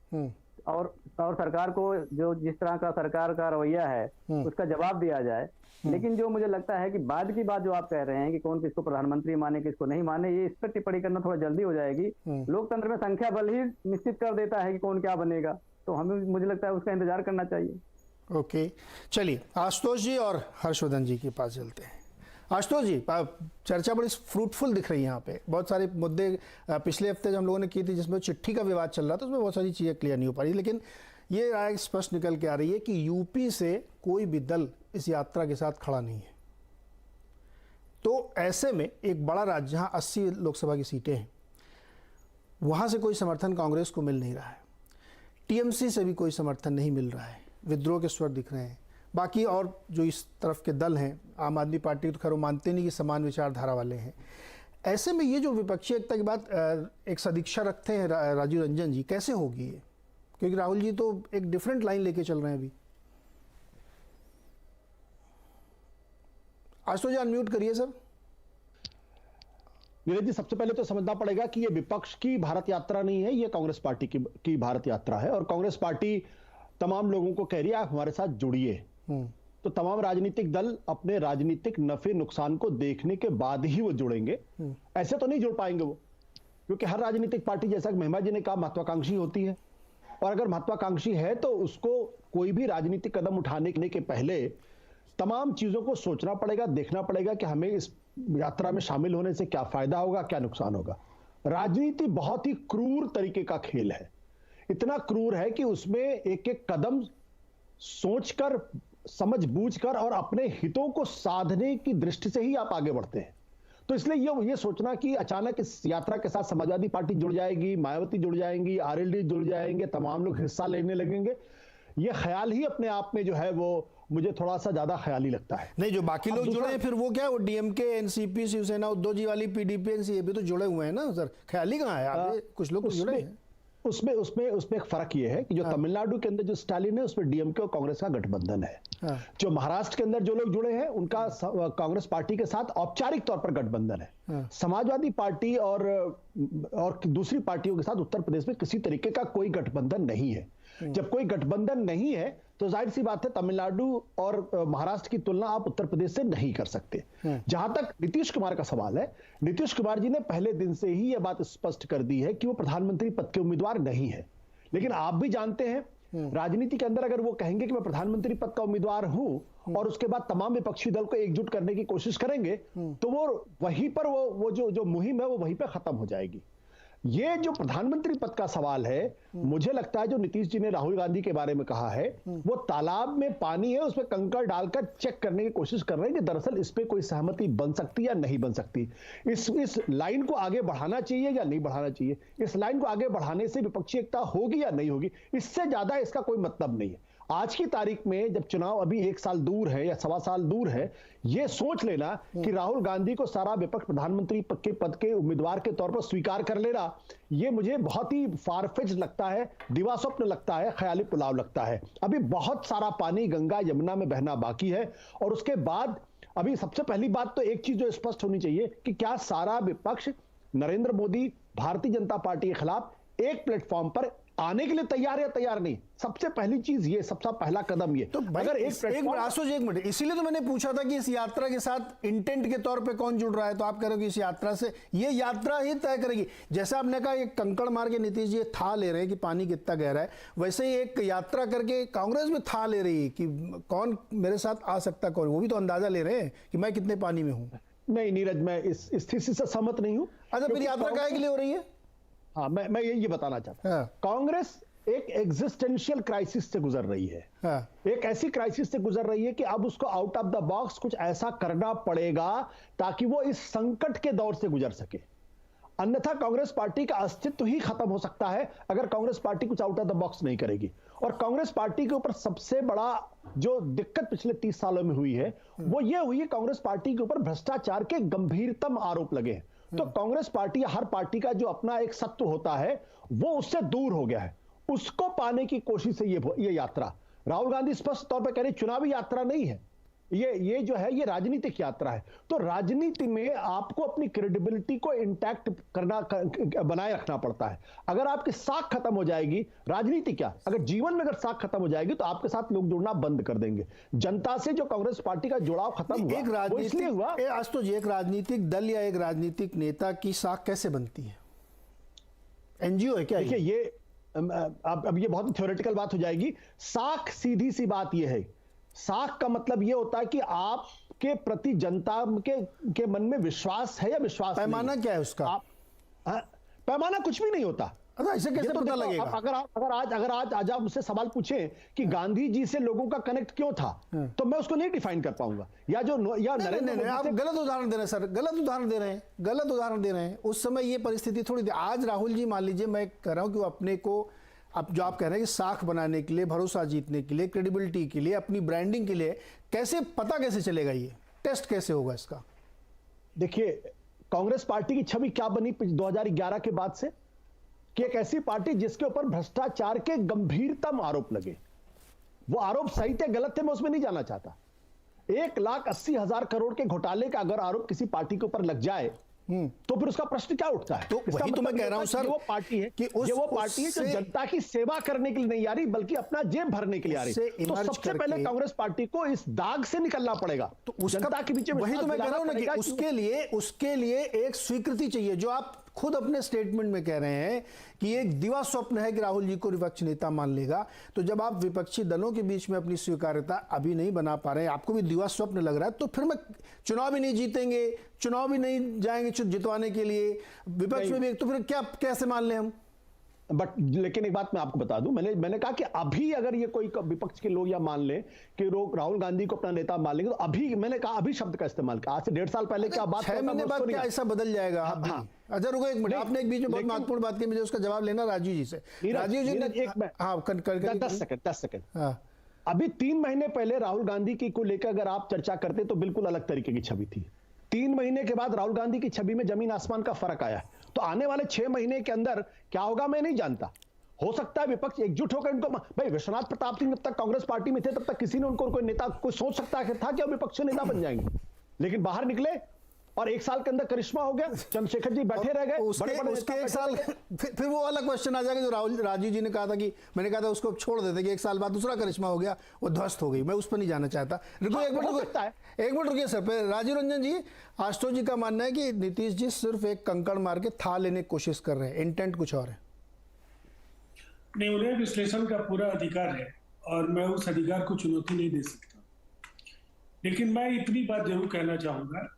और सरकार को जो जिस तरह का सरकार का रवैया है उसका जवाब दिया जाए। लेकिन जो मुझे लगता है कि बाद की बात जो आप कह रहे हैं कि कौन किसको प्रधानमंत्री माने किसको नहीं माने, ये इस पर टिप्पणी करना थोड़ा जल्दी हो जाएगी। लोकतंत्र में संख्या बल ही निश्चित कर देता है कि कौन क्या बनेगा, तो हमें मुझे लगता है उसका इंतजार करना चाहिए। ओके, चलिए आशुतोष जी और हर्षवर्धन जी के पास चलते हैं। आशुतोष जी, चर्चा बड़ी फ्रूटफुल दिख रही है यहाँ पे। बहुत सारे मुद्दे पिछले हफ्ते जो हम लोगों ने की थी जिसमें चिट्ठी का विवाद चल रहा था, उसमें बहुत सारी चीज़ें क्लियर नहीं हो पा रही, लेकिन ये राय स्पष्ट निकल के आ रही है कि यूपी से कोई भी दल इस यात्रा के साथ खड़ा नहीं है। तो ऐसे में एक बड़ा राज्य जहाँ 80 लोकसभा की सीटें हैं, वहाँ से कोई समर्थन कांग्रेस को मिल नहीं रहा है, टीएमसी से भी कोई समर्थन नहीं मिल रहा है, विद्रोह के स्वर दिख रहे हैं। बाकी और जो इस तरफ के दल हैं, आम आदमी पार्टी तो खैर वो मानते नहीं कि समान विचारधारा वाले हैं। ऐसे में ये जो विपक्षी एकता की बात एक सदिक्षा रखते हैं राजीव रंजन जी, कैसे होगी ये? क्योंकि राहुल जी तो एक डिफरेंट लाइन लेके चल रहे हैं अभी। आशुतोष जी अनम्यूट करिए सर। नीरज जी, सबसे पहले तो समझना पड़ेगा कि ये विपक्ष की भारत यात्रा नहीं है, ये कांग्रेस पार्टी की भारत यात्रा है। और कांग्रेस पार्टी तमाम लोगों को कह रही है आप हमारे साथ जुड़िए। तो तमाम राजनीतिक दल अपने राजनीतिक नफे नुकसान को देखने के बाद ही वो जुड़ेंगे, ऐसे तो नहीं जुड़ पाएंगे वो, क्योंकि हर राजनीतिक पार्टी, जैसा कि महिमा जी ने कहा, महत्वाकांक्षी होती है। और अगर महत्वाकांक्षी है तो उसको कोई भी राजनीतिक कदम उठाने के पहले तमाम चीजों को सोचना पड़ेगा, देखना पड़ेगा कि हमें इस यात्रा में शामिल होने से क्या फायदा होगा, क्या नुकसान होगा। राजनीति बहुत ही क्रूर तरीके का खेल है, इतना क्रूर है कि उसमें एक एक कदम सोचकर, समझ बूझकर और अपने हितों को साधने की दृष्टि से ही आप आगे बढ़ते हैं। तो इसलिए ये सोचना कि अचानक इस यात्रा के साथ समाजवादी पार्टी जुड़ जाएगी, मायावती जुड़ जाएंगी, आरएलडी जुड़ जाएंगे, तमाम लोग हिस्सा लेने लगेंगे, ये ख्याल ही अपने आप में जो है वो मुझे थोड़ा सा ज्यादा ख्याली लगता है। नहीं, जो बाकी लोग जुड़े हैं फिर वो क्या, वो डीएमके, एनसीपी, शिवसेना, उद्धव जी वाली पीडीपी, एनसीपी तो जुड़े हुए हैं ना सर, ख्याली कहाँ है? आगे कुछ लोग जुड़े हैं। उसमें एक फर्क ये है कि जो तमिलनाडु के अंदर जो स्टालिन है उसमें डीएमके और कांग्रेस का गठबंधन है। जो महाराष्ट्र के अंदर जो लोग जुड़े हैं उनका कांग्रेस पार्टी के साथ औपचारिक तौर पर गठबंधन है। समाजवादी पार्टी और दूसरी पार्टियों के साथ उत्तर प्रदेश में किसी तरीके का कोई गठबंधन नहीं है। जब कोई गठबंधन नहीं है तो जाहिर सी बात है तमिलनाडु और महाराष्ट्र की तुलना आप उत्तर प्रदेश से नहीं कर सकते। जहां तक नीतीश कुमार का सवाल है, नीतीश कुमार जी ने पहले दिन से ही यह बात स्पष्ट कर दी है कि वो प्रधानमंत्री पद के उम्मीदवार नहीं है। लेकिन आप भी जानते हैं राजनीति के अंदर अगर वो कहेंगे कि मैं प्रधानमंत्री पद का उम्मीदवार हूं और उसके बाद तमाम विपक्षी दल को एकजुट करने की कोशिश करेंगे तो वो वहीं पर वो जो मुहिम है वो वहीं पर खत्म हो जाएगी। ये जो प्रधानमंत्री पद का सवाल है, मुझे लगता है जो नीतीश जी ने राहुल गांधी के बारे में कहा है, वो तालाब में पानी है उसमें कंकड़ डालकर चेक करने की कोशिश कर रहे हैं कि दरअसल इस पे कोई सहमति बन सकती है या नहीं बन सकती। इस लाइन को आगे बढ़ाना चाहिए या नहीं बढ़ाना चाहिए, इस लाइन को आगे बढ़ाने से विपक्षी एकता होगी या नहीं होगी, इससे ज्यादा इसका कोई मतलब नहीं है। आज की तारीख में जब चुनाव अभी 1 साल दूर है या 1.25 साल दूर है, यह सोच लेना कि राहुल गांधी को सारा विपक्ष प्रधानमंत्री के पद के उम्मीदवार के तौर पर स्वीकार कर लेना, यह मुझे बहुत ही फारफेच लगता है, दिवास्वप्न लगता है, ख्याली पुलाव लगता है। अभी बहुत सारा पानी गंगा यमुना में बहना बाकी है और उसके बाद अभी सबसे पहली बात तो एक चीज जो स्पष्ट होनी चाहिए कि क्या सारा विपक्ष नरेंद्र मोदी, भारतीय जनता पार्टी के खिलाफ एक प्लेटफॉर्म पर आने के लिए तैयार या तैयार नहीं। सबसे पहली चीज ये, सबसे पहला कदम ये। तो अगर एक मिनट, इसीलिए तो मैंने पूछा था कि इस यात्रा के साथ इंटेंट के तौर पे कौन जुड़ रहा है, तो आप कह रहे हो कि इस यात्रा से ये यात्रा ही तय करेगी। जैसे आपने कहा एक कंकड़ मार के नीतीश जी था ले रहे हैं कि पानी कितना गहरा है, वैसे ही एक यात्रा करके कांग्रेस में था ले रही है कि कौन मेरे साथ आ सकता, कौन, वो भी तो अंदाजा ले रहे हैं कि मैं कितने पानी में हूं। नहीं नीरज, मैं इस स्थिति से सहमत नहीं हूं। अच्छा, फिर यात्रा काहे के लिए हो रही है? हाँ, मैं ये बताना चाहता हूं। कांग्रेस एक एग्जिस्टेंशियल क्राइसिस से गुजर रही है। एक ऐसी क्राइसिस से गुजर रही है कि अब उसको आउट ऑफ द बॉक्स कुछ ऐसा करना पड़ेगा ताकि वो इस संकट के दौर से गुजर सके। अन्यथा कांग्रेस पार्टी का अस्तित्व ही खत्म हो सकता है अगर कांग्रेस पार्टी कुछ आउट ऑफ द बॉक्स नहीं करेगी। और कांग्रेस पार्टी के ऊपर सबसे बड़ा जो दिक्कत पिछले 30 सालों में हुई है वो ये हुई है, कांग्रेस पार्टी के ऊपर भ्रष्टाचार के गंभीरतम आरोप लगे हैं। तो कांग्रेस पार्टी, हर पार्टी का जो अपना एक सत्व होता है वो उससे दूर हो गया है, उसको पाने की कोशिश से ये यात्रा। राहुल गांधी स्पष्ट तौर पर कह रहे चुनावी यात्रा नहीं है, ये जो है ये राजनीतिक यात्रा है। तो राजनीति में आपको अपनी क्रेडिबिलिटी को इंटैक्ट करना, बनाए रखना पड़ता है। अगर आपकी साख खत्म हो जाएगी, राजनीति क्या, अगर जीवन में अगर साख खत्म हो जाएगी तो आपके साथ लोग जुड़ना बंद कर देंगे। जनता से जो कांग्रेस पार्टी का जुड़ाव खत्म हुआ, एक राजनीतिक हुआ आज तो एक राजनीतिक दल या एक राजनीतिक नेता की साख कैसे बनती है? एनजीओ है क्या? देखिए ये अब ये बहुत थ्योरेटिकल बात हो जाएगी। साख सीधी सी बात ये है, साख का मतलब ये होता है कि आपके प्रति जनता के मन में विश्वास है या विश्वास नहीं। पैमाना क्या है उसका? पैमाना कुछ भी नहीं होता। अच्छा, इसे कैसे पता लगेगा? अगर आज आप मुझसे सवाल पूछें कि गांधी जी से लोगों का कनेक्ट क्यों था, तो मैं उसको नहीं डिफाइन कर पाऊंगा। या नरेंद्र मोदी, आप गलत उदाहरण दे रहे हैं सर, गलत उदाहरण दे रहे हैं। उस समय ये परिस्थिति थोड़ी थी। आज राहुल जी मान लीजिए, मैं कह रहा हूं कि वो अपने को, अब जो आप कह रहे हैं कि साख बनाने के लिए, भरोसा जीतने के लिए, क्रेडिबिलिटी के लिए, अपनी ब्रांडिंग के लिए, कैसे पता कैसे चलेगा, ये टेस्ट कैसे होगा इसका? देखिए कांग्रेस पार्टी की छवि क्या बनी 2011 के बाद से, कि एक ऐसी पार्टी जिसके ऊपर भ्रष्टाचार के गंभीरतम आरोप लगे। वो आरोप सही थे गलत थे मैं उसमें नहीं जाना चाहता। 1,80,000 करोड़ के घोटाले का अगर आरोप किसी पार्टी के ऊपर लग जाए तो फिर उसका प्रश्न क्या उठता है? तो वही तो मैं कह रहा हूं सर, वो पार्टी है कि वो पार्टी है जो जनता की सेवा करने के लिए नहीं आ रही बल्कि अपना जेब भरने के लिए आ रही है। तो सबसे पहले कांग्रेस पार्टी को इस दाग से निकलना पड़ेगा। तो जनता के बीच, वही तो मैं कह रहा हूं ना कि उसके लिए एक स्वीकृति चाहिए। जो आप खुद अपने स्टेटमेंट में कह रहे हैं कि एक दिवा स्वप्न है कि राहुल जी को विपक्ष नेता मान लेगा। तो जब आप विपक्षी दलों के बीच में अपनी स्वीकार्यता अभी नहीं बना पा रहे हैं, आपको भी दिवा स्वप्न लग रहा है, तो फिर मैं चुनाव भी नहीं जीतेंगे, चुनाव भी नहीं जाएंगे जितवाने के लिए, विपक्ष में भी, तो फिर क्या कैसे मान लें हम? बट लेकिन एक बात मैं आपको बता दूं, मैंने कहा कि अभी अगर ये कोई विपक्ष के लोग या मान ले कि राहुल गांधी को अपना नेता मान लेंगे, तो अभी मैंने कहा अभी शब्द का इस्तेमाल किया। आज से 1.5 साल पहले क्या बात, 6 महीने बाद क्या ऐसा बदल जाएगा? अच्छा रुको एक मिनट, आपने एक बीच में बहुत महत्वपूर्ण बात की, मुझे उसका जवाब लेना राजीव जी से। राजीव जी ने 10 सेकंड। अभी 3 महीने पहले राहुल गांधी की को लेकर अगर आप चर्चा करते तो बिल्कुल अलग तरीके की छवि थी। 3 महीने के बाद राहुल गांधी की छवि में जमीन आसमान का फर्क आया है। तो आने वाले 6 महीने के अंदर क्या होगा मैं नहीं जानता। हो सकता है विपक्ष एकजुट होकर इनको, भाई विश्वनाथ प्रताप सिंह जब तक कांग्रेस पार्टी में थे तब तक किसी ने उनको कोई नेता कोई सोच सकता था कि विपक्ष नेता बन जाएंगे, लेकिन बाहर निकले और 1 साल के अंदर करिश्मा हो गया, चंद्रशेखर जी बैठे रह गए। उसके 1 साल फिर वो अलग क्वेश्चन आ जाएगा जो राजीव जी ने कहा था कि मैंने कहा था उसको छोड़ देते कि 1 साल बाद दूसरा करिश्मा हो गया, वो ध्वस्त हो गई। मैं उस पर नहीं जाना चाहता। रुको एक मिनट रुकिए सर पे। राजीव रंजन जी, आशुतोष जी का मानना है कि नीतीश जी सिर्फ एक कंकड़ मार के था लेने की कोशिश कर रहे हैं, इंटेंट कुछ और है। नहीं, उन्हें विश्लेषण का पूरा अधिकार है और मैं उस अधिकार को चुनौती नहीं दे सकता, लेकिन मैं इतनी बात जरूर कहना चाहूंगा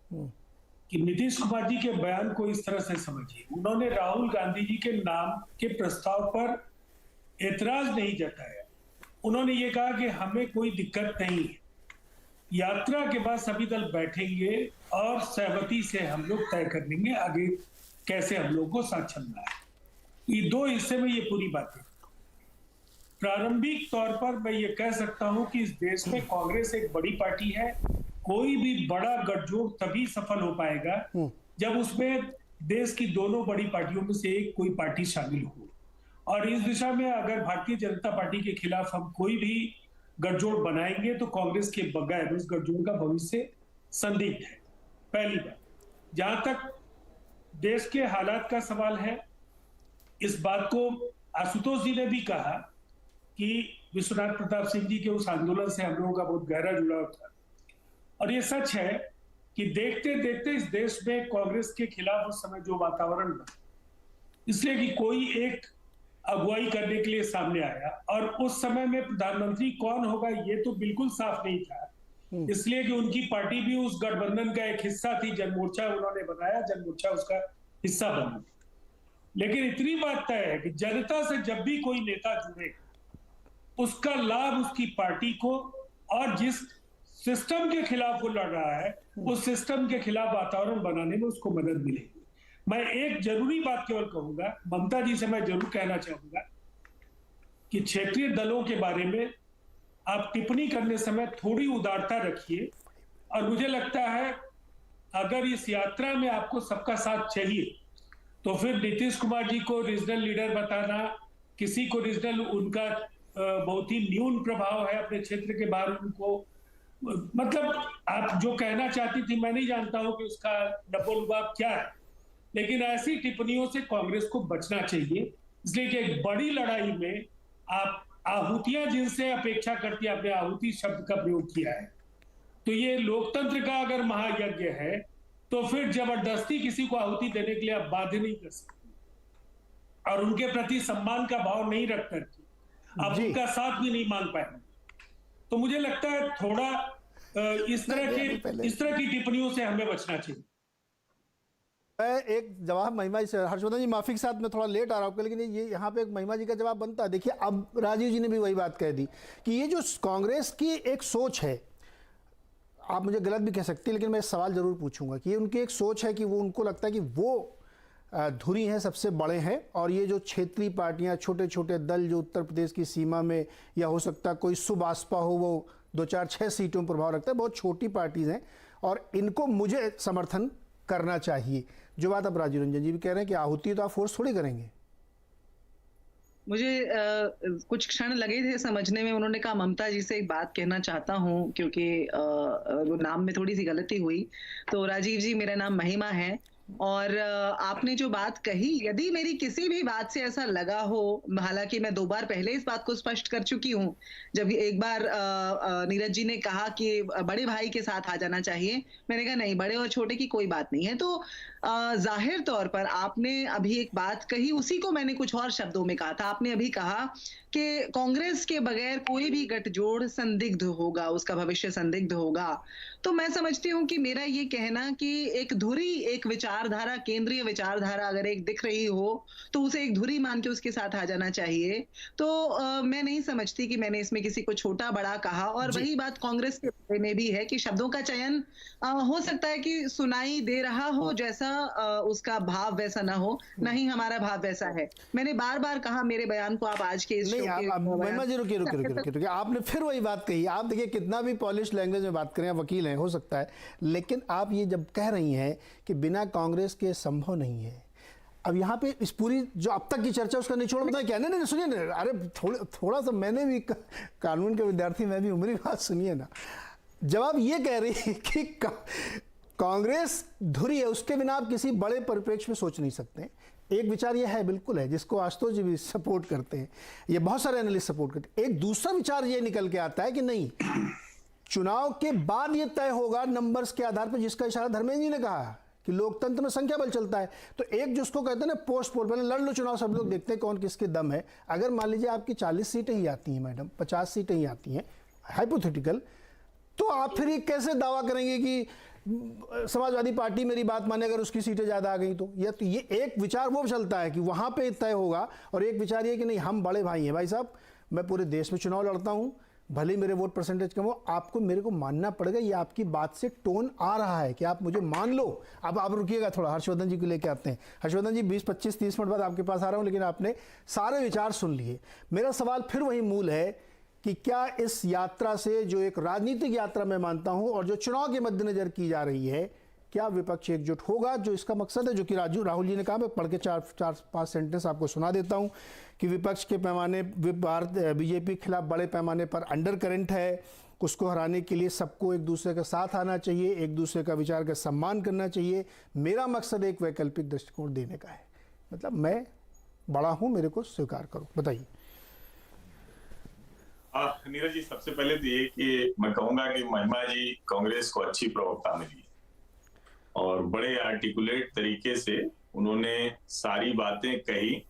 कि नीतीश कुमार जी के बयान को इस तरह से समझिए। उन्होंने राहुल गांधी जी के नाम के प्रस्ताव पर एतराज नहीं जताया। उन्होंने ये कहा कि हमें कोई दिक्कत नहीं है, यात्रा के बाद सभी दल बैठेंगे और सहमति से हम लोग तय कर लेंगे आगे कैसे हम लोग को साथ चलना है। ये 2 हिस्से में ये पूरी बात है। प्रारंभिक तौर पर मैं ये कह सकता हूं कि इस देश में कांग्रेस एक बड़ी पार्टी है। कोई भी बड़ा गठजोड़ तभी सफल हो पाएगा जब उसमें देश की दोनों बड़ी पार्टियों में से एक कोई पार्टी शामिल हो। और इस दिशा में अगर भारतीय जनता पार्टी के खिलाफ हम कोई भी गठजोड़ बनाएंगे तो कांग्रेस के बगैर उस गठजोड़ का भविष्य संदिग्ध है। पहली बात। जहां तक देश के हालात का सवाल है, इस बात को आशुतोष जी ने भी कहा कि विश्वनाथ प्रताप सिंह जी के उस आंदोलन से हम लोगों का बहुत गहरा जुड़ाव था। और ये सच है कि देखते देखते इस देश में कांग्रेस के खिलाफ उस समय जो वातावरण बना, इसलिए कि कोई एक अगुवाई करने के लिए सामने आया और उस समय में प्रधानमंत्री कौन होगा ये तो बिल्कुल साफ नहीं था, इसलिए कि उनकी पार्टी भी उस गठबंधन का एक हिस्सा थी। जनमोर्चा उन्होंने बनाया, जनमोर्चा उसका हिस्सा बना। लेकिन इतनी बात तय है कि जनता से जब भी कोई नेता जुड़े उसका लाभ उसकी पार्टी को, और जिस सिस्टम के खिलाफ वो लड़ रहा है उस सिस्टम के खिलाफ वातावरण बनाने में उसको मदद मिलेगी। मैं एक जरूरी बात केवल कहूंगा, ममता जी से मैं जरूर कहना चाहूंगा कि क्षेत्रीय दलों के बारे में आप टिप्पणी करने समय थोड़ी उदारता रखिए। और मुझे लगता है अगर इस यात्रा में आपको सबका साथ चाहिए तो फिर नीतीश कुमार जी को रीजनल लीडर बताना, किसी को रीजनल, उनका बहुत ही न्यून प्रभाव है अपने क्षेत्र के बाहर, उनको मतलब आप जो कहना चाहती थी मैं नहीं जानता हूं कि उसका नफोलुबाब क्या है, लेकिन ऐसी टिप्पणियों से कांग्रेस को बचना चाहिए। इसलिए कि एक बड़ी लड़ाई में आप आहुतियां जिनसे अपेक्षा करती है, आपने आहुति शब्द का प्रयोग किया है, तो ये लोकतंत्र का अगर महायज्ञ है तो फिर जबरदस्ती किसी को आहुति देने के लिए आप बाध्य नहीं कर सकते और उनके प्रति सम्मान का भाव नहीं रख करके आप उनका साथ भी नहीं मांग पाएंगे। तो मुझे लगता है थोड़ा इस तरह की टिप्पणियों से हमें बचना चाहिए। मैं एक जवाब महिमा जी से, हर्षवर्धन जी माफी के साथ मैं थोड़ा लेट आ रहा हूँ, लेकिन ये यहाँ पे एक महिमा जी का जवाब बनता है। देखिए अब राजीव जी ने भी वही बात कह दी कि ये जो कांग्रेस की एक सोच है, आप मुझे गलत भी कह सकती है, लेकिन मैं सवाल जरूर पूछूंगा कि ये उनकी एक सोच है कि वो, उनको लगता है कि वो धुरी हैं, सबसे बड़े हैं, और ये जो क्षेत्रीय पार्टियां, छोटे छोटे दल जो उत्तर प्रदेश की सीमा में, या हो सकता है कोई सुबासपा हो, वो 2, 4, 6 सीटों में प्रभाव रखता है, बहुत छोटी पार्टीज हैं और इनको मुझे समर्थन करना चाहिए। जो बात अब राजीव रंजन जी भी कह रहे हैं कि आहुति तो आप फोर्स थोड़ी करेंगे। मुझे कुछ क्षण लगे थे समझने में। उन्होंने कहा ममता जी से एक बात कहना चाहता हूं, क्योंकि वो नाम में थोड़ी सी गलती हुई। तो राजीव जी, मेरा नाम महिमा है और आपने जो बात कही, यदि मेरी किसी भी बात से ऐसा लगा हो, हालांकि मैं 2 बार पहले इस बात को स्पष्ट कर चुकी हूं, जब एक बार नीरज जी ने कहा कि बड़े भाई के साथ आ जाना चाहिए, मैंने कहा नहीं, बड़े और छोटे की कोई बात नहीं है। तो जाहिर तौर पर आपने अभी एक बात कही, उसी को मैंने कुछ और शब्दों में कहा था। आपने अभी कहा कि कांग्रेस के बगैर कोई भी गठजोड़ संदिग्ध होगा, उसका भविष्य संदिग्ध होगा। तो मैं समझती हूँ कि मेरा ये कहना कि एक धुरी, एक विचारधारा, केंद्रीय विचारधारा अगर एक दिख रही हो तो उसे एक धुरी मान के उसके साथ आ जाना चाहिए। तो मैं नहीं समझती कि मैंने इसमें किसी को छोटा बड़ा कहा। और वही बात कांग्रेस के बारे में भी है कि शब्दों का चयन हो सकता है कि सुनाई दे रहा हो जैसा उसका भाव वैसा ना हो, नहीं हमारा भाव वैसा है। मैंने बार बार कहा, मेरे बयान को आप आज के इस नहीं, शो के आप महिमा जी रुकिए, आपने फिर वही बात कही। आप देखिए कितना भी पॉलिश लैंग्वेज में बात करें, आप वकील हैं हो सकता है, लेकिन आप ये जब कह रही हैं कि बिना कांग्रेस के संभव नहीं है, अब यहाँ पे इस पूरी जो अब तक की चर्चा उसका निचोड़ बताए क्या? नहीं सुनिए ना, अरे थोड़ा सा मैंने भी कानून के विद्यार्थी, मैं भी उम्र बात सुनिए ना। जब आप ये कह रही है कि कांग्रेस धुरी है, उसके बिना आप किसी बड़े परिप्रेक्ष्य में सोच नहीं सकते। एक विचार ये है, बिल्कुल है, जिसको आशुतोष जी भी सपोर्ट करते हैं, ये बहुत सारे एनालिस्ट सपोर्ट करते हैं। एक दूसरा विचार ये निकल के आता है कि नहीं, चुनाव के बाद ये तय होगा नंबर्स के आधार पर, जिसका इशारा धर्मेंद्र जी ने कहा कि लोकतंत्र में संख्या बल चलता है। तो एक जिसको कहते हैं ना पोस्ट पोल, पहले लड़ लो चुनाव, सब लोग देखते हैं कौन किसके दम है। अगर मान लीजिए आपकी 40 सीटें ही आती हैं मैडम, 50 सीटें ही आती हैं हाइपोथेटिकल, तो आप फिर ये कैसे दावा करेंगे कि समाजवादी पार्टी मेरी बात माने अगर उसकी सीटें ज़्यादा आ गई तो? ये एक विचार वो चलता है कि वहाँ पे तय होगा, और एक विचार ये कि नहीं हम बड़े भाई हैं। भाई साहब, मैं पूरे देश में चुनाव लड़ता हूँ, भले मेरे वोट परसेंटेज कम हो, आपको मेरे को मानना पड़ेगा। ये आपकी बात से टोन आ रहा है कि आप मुझे मान लो। अब आप रुकिएगा थोड़ा, हर्षवर्धन जी को लेके आते हैं। हर्षवर्धन जी 20, 25, 30 मिनट बाद आपके पास आ रहा हूँ, लेकिन आपने सारे विचार सुन लिए। मेरा सवाल फिर वही मूल है कि क्या इस यात्रा से, जो एक राजनीतिक यात्रा मैं मानता हूं और जो चुनाव के मद्देनजर की जा रही है, क्या विपक्ष एकजुट होगा? जो इसका मकसद है, जो कि राहुल जी ने कहा, मैं पढ़ के 4-5 सेंटेंस आपको सुना देता हूं कि विपक्ष के पैमाने, बीजेपी के खिलाफ बड़े पैमाने पर अंडर करंट है, उसको हराने के लिए सबको एक दूसरे का साथ आना चाहिए, एक दूसरे का विचार का सम्मान करना चाहिए। मेरा मकसद एक वैकल्पिक दृष्टिकोण देने का है, मतलब मैं बड़ा हूं, मेरे को स्वीकार करो। बताइए। नीरज जी, सबसे पहले तो ये कि मैं कहूंगा कि महिमा जी कांग्रेस को अच्छी प्रवक्ता मिली और बड़े आर्टिकुलेट तरीके से उन्होंने सारी बातें कही,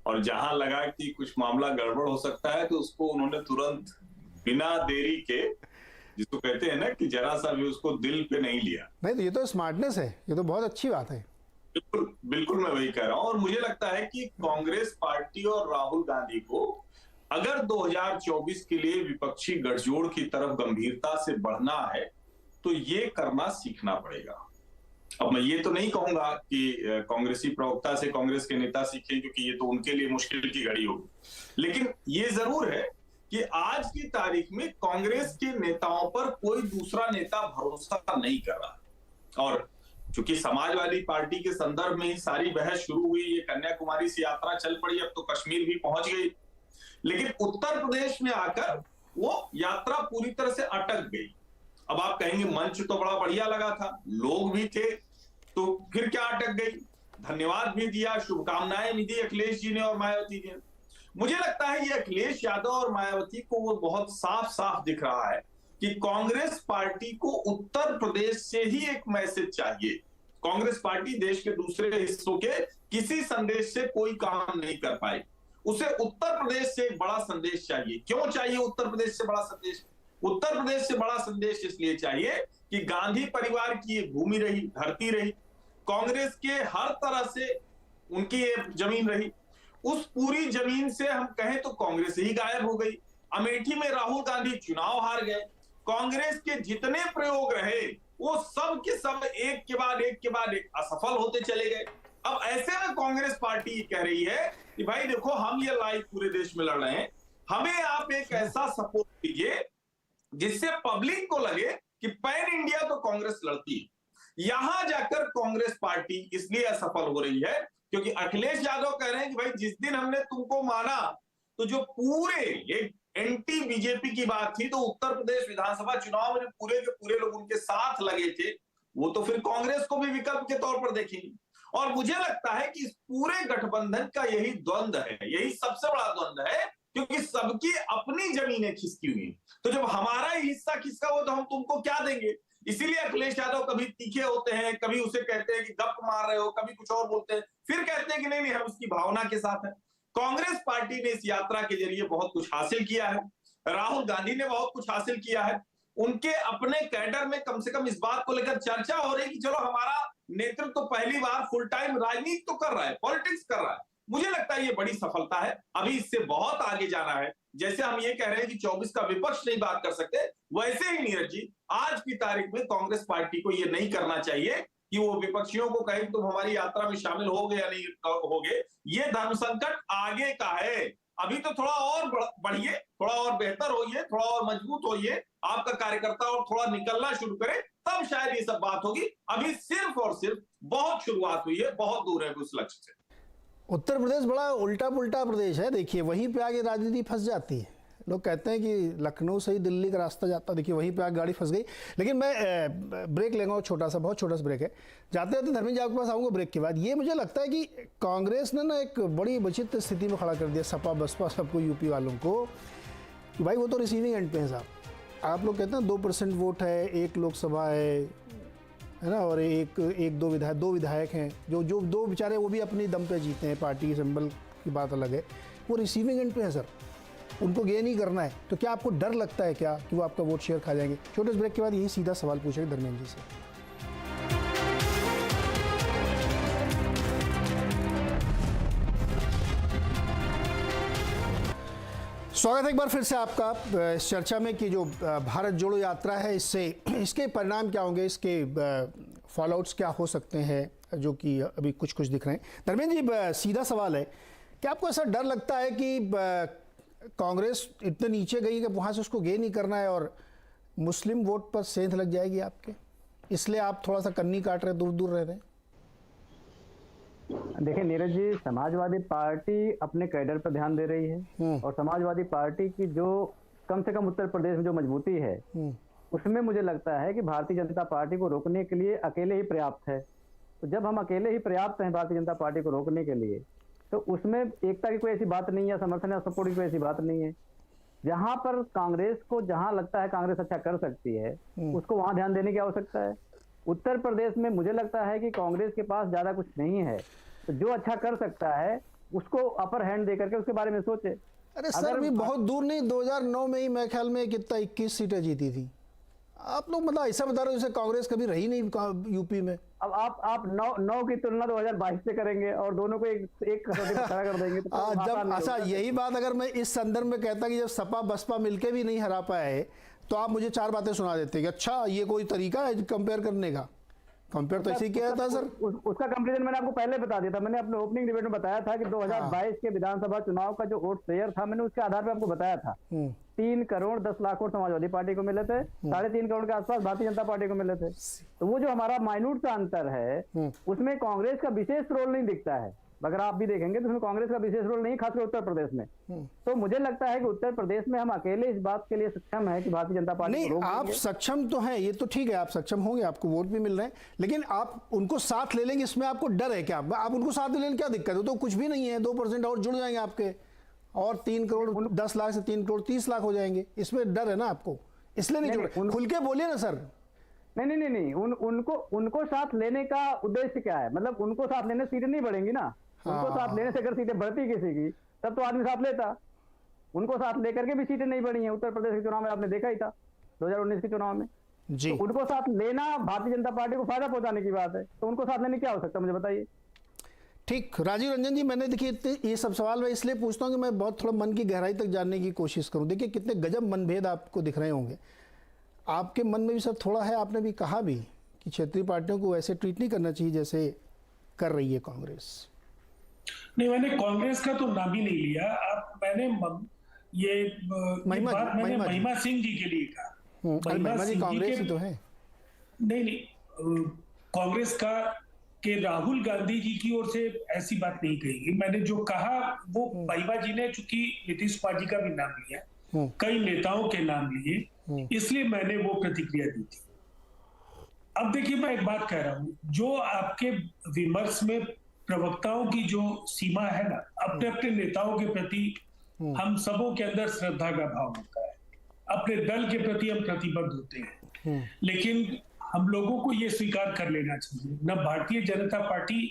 और जहां लगा कि कुछ मामला गड़बड़ हो सकता है तो उसको उन्होंने तुरंत बिना देरी के, जिसको कहते हैं ना कि जरा सा भी उसको दिल पे नहीं लिया। नहीं तो ये तो स्मार्टनेस है, ये तो बहुत अच्छी बात है। बिल्कुल बिल्कुल, मैं वही कह रहा हूं। और मुझे लगता है कि कांग्रेस पार्टी और राहुल गांधी को अगर 2024 के लिए विपक्षी गठजोड़ की तरफ गंभीरता से बढ़ना है तो ये करना सीखना पड़ेगा। अब मैं ये तो नहीं कहूंगा कि कांग्रेसी प्रवक्ता से कांग्रेस के नेता सीखें, क्योंकि ये तो उनके लिए मुश्किल की घड़ी होगी, लेकिन ये जरूर है कि आज की तारीख में कांग्रेस के नेताओं पर कोई दूसरा नेता भरोसा नहीं कर रहा। और चूंकि समाजवादी पार्टी के संदर्भ में ही सारी बहस शुरू हुई, ये कन्याकुमारी से यात्रा चल पड़ी, अब तो कश्मीर भी पहुंच गई, लेकिन उत्तर प्रदेश में आकर वो यात्रा पूरी तरह से अटक गई। अब आप कहेंगे मंच तो बड़ा बढ़िया लगा था, लोग भी थे, तो फिर क्या अटक गई? धन्यवाद भी दिया, शुभकामनाएं भी दी अखिलेश जी ने और मायावती जी ने। मुझे लगता है ये अखिलेश यादव और मायावती को वो बहुत साफ साफ दिख रहा है कि कांग्रेस पार्टी को उत्तर प्रदेश से ही एक मैसेज चाहिए। कांग्रेस पार्टी देश के दूसरे हिस्सों के किसी संदेश से कोई काम नहीं कर पाई, उसे उत्तर प्रदेश से एक बड़ा संदेश चाहिए। क्यों चाहिए उत्तर प्रदेश से बड़ा संदेश? उत्तर प्रदेश से बड़ा संदेश इसलिए चाहिए कि गांधी परिवार की एक भूमि रही, धरती रही, कांग्रेस के हर तरह से उनकी एक जमीन रही, उस पूरी जमीन से हम कहें तो कांग्रेस ही गायब हो गई। अमेठी में राहुल गांधी चुनाव हार गए, कांग्रेस के जितने प्रयोग रहे वो सब के सब एक के बाद एक असफल होते चले गए। अब ऐसे में कांग्रेस पार्टी कह रही है कि भाई देखो, हम ये लाइव पूरे देश में लड़ रहे हैं, हमें आप एक ऐसा सपोर्ट दीजिए जिससे पब्लिक को लगे कि पैन इंडिया तो कांग्रेस लड़ती है। यहां जाकर कांग्रेस पार्टी इसलिए असफल हो रही है क्योंकि अखिलेश यादव कह रहे हैं कि भाई जिस दिन हमने तुमको माना तो जो पूरे एक एंटी बीजेपी की बात थी, तो उत्तर प्रदेश विधानसभा चुनाव में पूरे के पूरे लोग उनके साथ लगे थे, वो तो फिर कांग्रेस को भी विकल्प के तौर पर देखेंगे। और मुझे लगता है कि इस पूरे गठबंधन का यही द्वंद्व है, यही सबसे बड़ा द्वंद्व है, क्योंकि सबकी अपनी जमीनें खिसकी हुई। तो जब हमारा ही हिस्सा खिसका हो तो हम तुमको क्या देंगे? इसीलिए अखिलेश यादव कभी तीखे होते हैं, कभी उसे कहते हैं कि गप मार रहे हो, कभी कुछ और बोलते हैं, फिर कहते हैं कि नहीं नहीं हम उसकी भावना के साथ हैं। कांग्रेस पार्टी ने इस यात्रा के जरिए बहुत कुछ हासिल किया है, राहुल गांधी ने बहुत कुछ हासिल किया है। उनके अपने कैडर में कम से कम इस बात को लेकर चर्चा हो रही कि चलो हमारा नेतृत्व तो पहली बार फुल टाइम राजनीति तो कर रहा है, पॉलिटिक्स कर रहा है। मुझे लगता है ये बड़ी सफलता है। अभी इससे बहुत आगे जाना है। जैसे हम ये कह रहे हैं कि 24 का विपक्ष नहीं बात कर सकते, वैसे ही नीरज जी आज की तारीख में कांग्रेस पार्टी को ये नहीं करना चाहिए कि वो विपक्षियों को कहे तुम हमारी यात्रा में शामिल होगे या नहीं होगे। ये धर्म संकट आगे का है। अभी तो थोड़ा और बढ़िए, थोड़ा और बेहतर होइए, थोड़ा और मजबूत होइए, आपका कार्यकर्ता और थोड़ा निकलना शुरू करे, तब शायद ये सब बात होगी। अभी सिर्फ और सिर्फ बहुत शुरुआत हुई है, बहुत दूर है उस लक्ष्य से। उत्तर प्रदेश बड़ा उल्टा पुल्टा प्रदेश है। देखिए वहीं पे आगे राजनीति फंस जाती है। लोग कहते हैं कि लखनऊ से ही दिल्ली का रास्ता जाता, देखिए वहीं पे आगे गाड़ी फंस गई। लेकिन मैं ब्रेक लेगा, छोटा सा, बहुत छोटा सा ब्रेक है। जाते जाते धर्मेंद्र जी आपके पास आऊँगा ब्रेक के बाद। ये मुझे लगता है कि कांग्रेस ने ना एक बड़ी विचित्र स्थिति में खड़ा कर दिया सपा बसपा सबको, यूपी वालों को, कि भाई वो तो रिसीविंग एंड पे हैं साहब। आप लोग कहते हैं 2% वोट है, 1 लोकसभा है ना, और दो विधायक हैं जो दो बेचारे वो भी अपनी दम पे जीते हैं, पार्टी के सिंबल की बात अलग है। वो रिसीविंग एंड पे है सर, उनको गेन ही करना है। तो क्या आपको डर लगता है क्या कि वो आपका वोट शेयर खा जाएंगे? छोटे से ब्रेक के बाद यही सीधा सवाल पूछेंगे धर्मेंद्र जी से। स्वागत है एक बार फिर से आपका इस चर्चा में कि जो भारत जोड़ो यात्रा है, इसके परिणाम क्या होंगे, इसके फॉलोआउट्स क्या हो सकते हैं, जो कि अभी कुछ कुछ दिख रहे हैं। धर्मेंद्र जी सीधा सवाल है कि आपको ऐसा डर लगता है कि कांग्रेस इतने नीचे गई कि वहाँ से उसको गेन नहीं करना है और मुस्लिम वोट पर सेंध लग जाएगी आपके, इसलिए आप थोड़ा सा कन्नी काट रहे, दूर दूर रह रहे हैं? देखिए नीरज जी, समाजवादी पार्टी अपने कैडर पर ध्यान दे रही है और समाजवादी पार्टी की जो कम से कम उत्तर प्रदेश में जो मजबूती है उसमें मुझे लगता है कि भारतीय जनता पार्टी को रोकने के लिए अकेले ही पर्याप्त है। तो जब हम अकेले ही पर्याप्त हैं भारतीय जनता पार्टी को रोकने के लिए, तो उसमें एकता की कोई ऐसी बात नहीं है, समर्थन या सपोर्ट की कोई ऐसी बात नहीं है। जहां पर कांग्रेस को जहां लगता है कांग्रेस अच्छा कर सकती है उसको वहां ध्यान देने की आवश्यकता है। उत्तर प्रदेश में मुझे लगता है कि कांग्रेस के पास ज्यादा कुछ नहीं है, तो जो अच्छा कर सकता है उसको अपर हैंड दे करके उसके बारे में सोचे। अरे सर भी बहुत दूर नहीं, 2009 में ही मेरे ख्याल में कितना 21 सीटें जीती थी। आप लोग मतलब ऐसा बता रहे हो जैसे कांग्रेस कभी रही नहीं यूपी में। अब आप 9 की तुलना 2022 से करेंगे और दोनों को एक कसौटी पर खड़ा कर देंगे तो जब अच्छा यही बात अगर मैं इस संदर्भ में कहता कि जब सपा बसपा मिलके भी नहीं हरा पाए तो आप मुझे 4 बातें सुना देते कि अच्छा ये कोई तरीका है कंपेयर करने का। कंपेयर तो ऐसे ही किया था सर। उसका कंपेरिजन मैंने आपको पहले बता दिया था। मैंने अपने ओपनिंग डिबेट में बताया था कि 2022 के विधानसभा चुनाव का जो वोट शेयर था मैंने उसके आधार पर आपको बताया था। 3 करोड़ 10 लाख वोट समाजवादी पार्टी को मिले थे, 3.5 करोड़ के आसपास भारतीय जनता पार्टी को मिले थे। तो वो जो हमारा माइन्यूट सा अंतर है उसमें कांग्रेस का विशेष रोल नहीं दिखता है। अगर आप भी देखेंगे तो उसमें कांग्रेस का विशेष रोल नहीं, खासकर उत्तर प्रदेश में। तो मुझे लगता है कि उत्तर प्रदेश में हम अकेले इस बात के लिए सक्षम है कि भारतीय जनता पार्टी नहीं, आप सक्षम तो हैं, ये तो ठीक है, आप सक्षम होंगे, आपको वोट भी मिल रहे हैं, लेकिन आप उनको साथ ले लेंगे इसमें आपको डर है क्या? आप उनको साथ ले लेने क्या दिक्कत है? तो कुछ भी नहीं है, 2% और जुड़ जाएंगे आपके और 3 करोड़ 10 लाख से 3 करोड़ 30 लाख हो जाएंगे। इसमें डर है ना आपको, इसलिए नहीं जुड़। खुल के बोलिए ना सर। नहीं, उनको साथ लेने का उद्देश्य क्या है? मतलब उनको साथ लेने सीटें नहीं बढ़ेंगी ना। उनको साथ लेने से अगर सीटें बढ़ती किसी की तब तो आदमी साथ लेता। उनको साथ लेकर के भी सीटें नहीं बढ़ी हैं। उत्तर प्रदेश के चुनाव में आपने देखा ही था 2019 के चुनाव में जी। तो उनको साथ लेना भारतीय जनता पार्टी को फायदा पहुंचाने की बात है, तो उनको साथ लेने क्या हो सकता है मुझे बताइए। ठीक, राजीव रंजन जी, मैंने देखिए ये सब सवाल मैं इसलिए पूछता हूँ कि मैं बहुत थोड़ा मन की गहराई तक जानने की कोशिश करूँ। देखिए कितने गजब मनभेद आपको दिख रहे होंगे। आपके मन में भी सर थोड़ा है, आपने भी कहा भी कि क्षेत्रीय पार्टियों को वैसे ट्रीट नहीं करना चाहिए जैसे कर रही है कांग्रेस। नहीं, मैंने कांग्रेस का तो नाम ही नहीं लिया। मैंने महिमा सिंह जी के लिए कहा। महिमा जी कांग्रेस ही तो है। नहीं, कांग्रेस का के राहुल गांधी जी की ओर से ऐसी बात नहीं कही। मैंने जो कहा वो महिमा जी ने, चूंकि नीतीश कुमार जी का भी नाम लिया, कई नेताओं के नाम लिए, इसलिए मैंने वो प्रतिक्रिया दी थी। अब देखिए, मैं एक बात कह रहा हूं, जो आपके विमर्श में प्रवक्ताओं की जो सीमा है ना, अपने अपने नेताओं के प्रति हम सबों के अंदर श्रद्धा का भाव होता है, अपने दल के प्रति हम प्रतिबद्ध होते हैं, लेकिन हम लोगों को यह स्वीकार कर लेना चाहिए, न भारतीय जनता पार्टी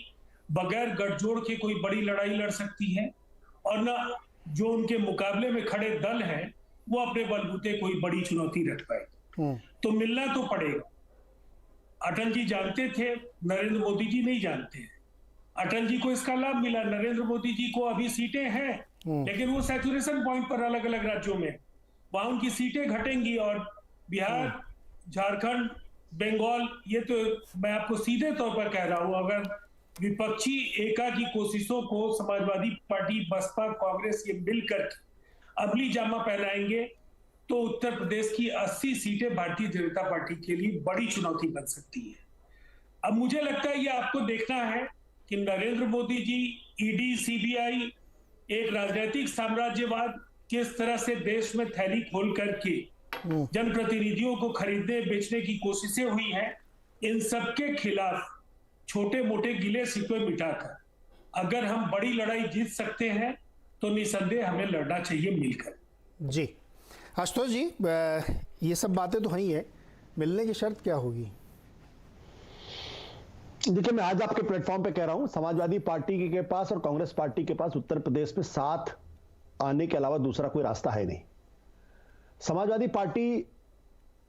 बगैर गठजोड़ के कोई बड़ी लड़ाई लड़ सकती है, और न जो उनके मुकाबले में खड़े दल हैं वो अपने बलबूते कोई बड़ी चुनौती रख पाए। तो मिलना तो पड़ेगा। अटल जी जानते थे, नरेंद्र मोदी जी नहीं जानते हैं। अटल जी को इसका लाभ मिला, नरेंद्र मोदी जी को अभी सीटें हैं, लेकिन वो सैचुरेशन पॉइंट पर अलग अलग राज्यों में, वहां उनकी सीटें घटेंगी, और बिहार, झारखंड, बंगाल, ये तो मैं आपको सीधे तौर पर कह रहा हूं, अगर विपक्षी एका की कोशिशों को समाजवादी पार्टी, बसपा, कांग्रेस ये मिलकर अमली जामा पहनाएंगे तो उत्तर प्रदेश की 80 सीटें भारतीय जनता पार्टी के लिए बड़ी चुनौती बन सकती है। अब मुझे लगता है ये आपको देखना है कि नरेंद्र मोदी जी, ईडी, सीबीआई, एक राजनीतिक साम्राज्यवाद किस तरह से देश में थैली खोल करके जनप्रतिनिधियों को खरीदने बेचने की कोशिशें हुई हैं, इन सबके खिलाफ छोटे मोटे गिले शिकवे मिटाकर अगर हम बड़ी लड़ाई जीत सकते हैं तो निसंदेह हमें लड़ना चाहिए मिलकर। जी आशुतोष जी, ये सब बातें तो ही है, मिलने की शर्त क्या होगी? देखिए, मैं आज आपके प्लेटफॉर्म पे कह रहा हूं, समाजवादी पार्टी के पास और कांग्रेस पार्टी के पास उत्तर प्रदेश में साथ आने के अलावा दूसरा कोई रास्ता है नहीं। समाजवादी पार्टी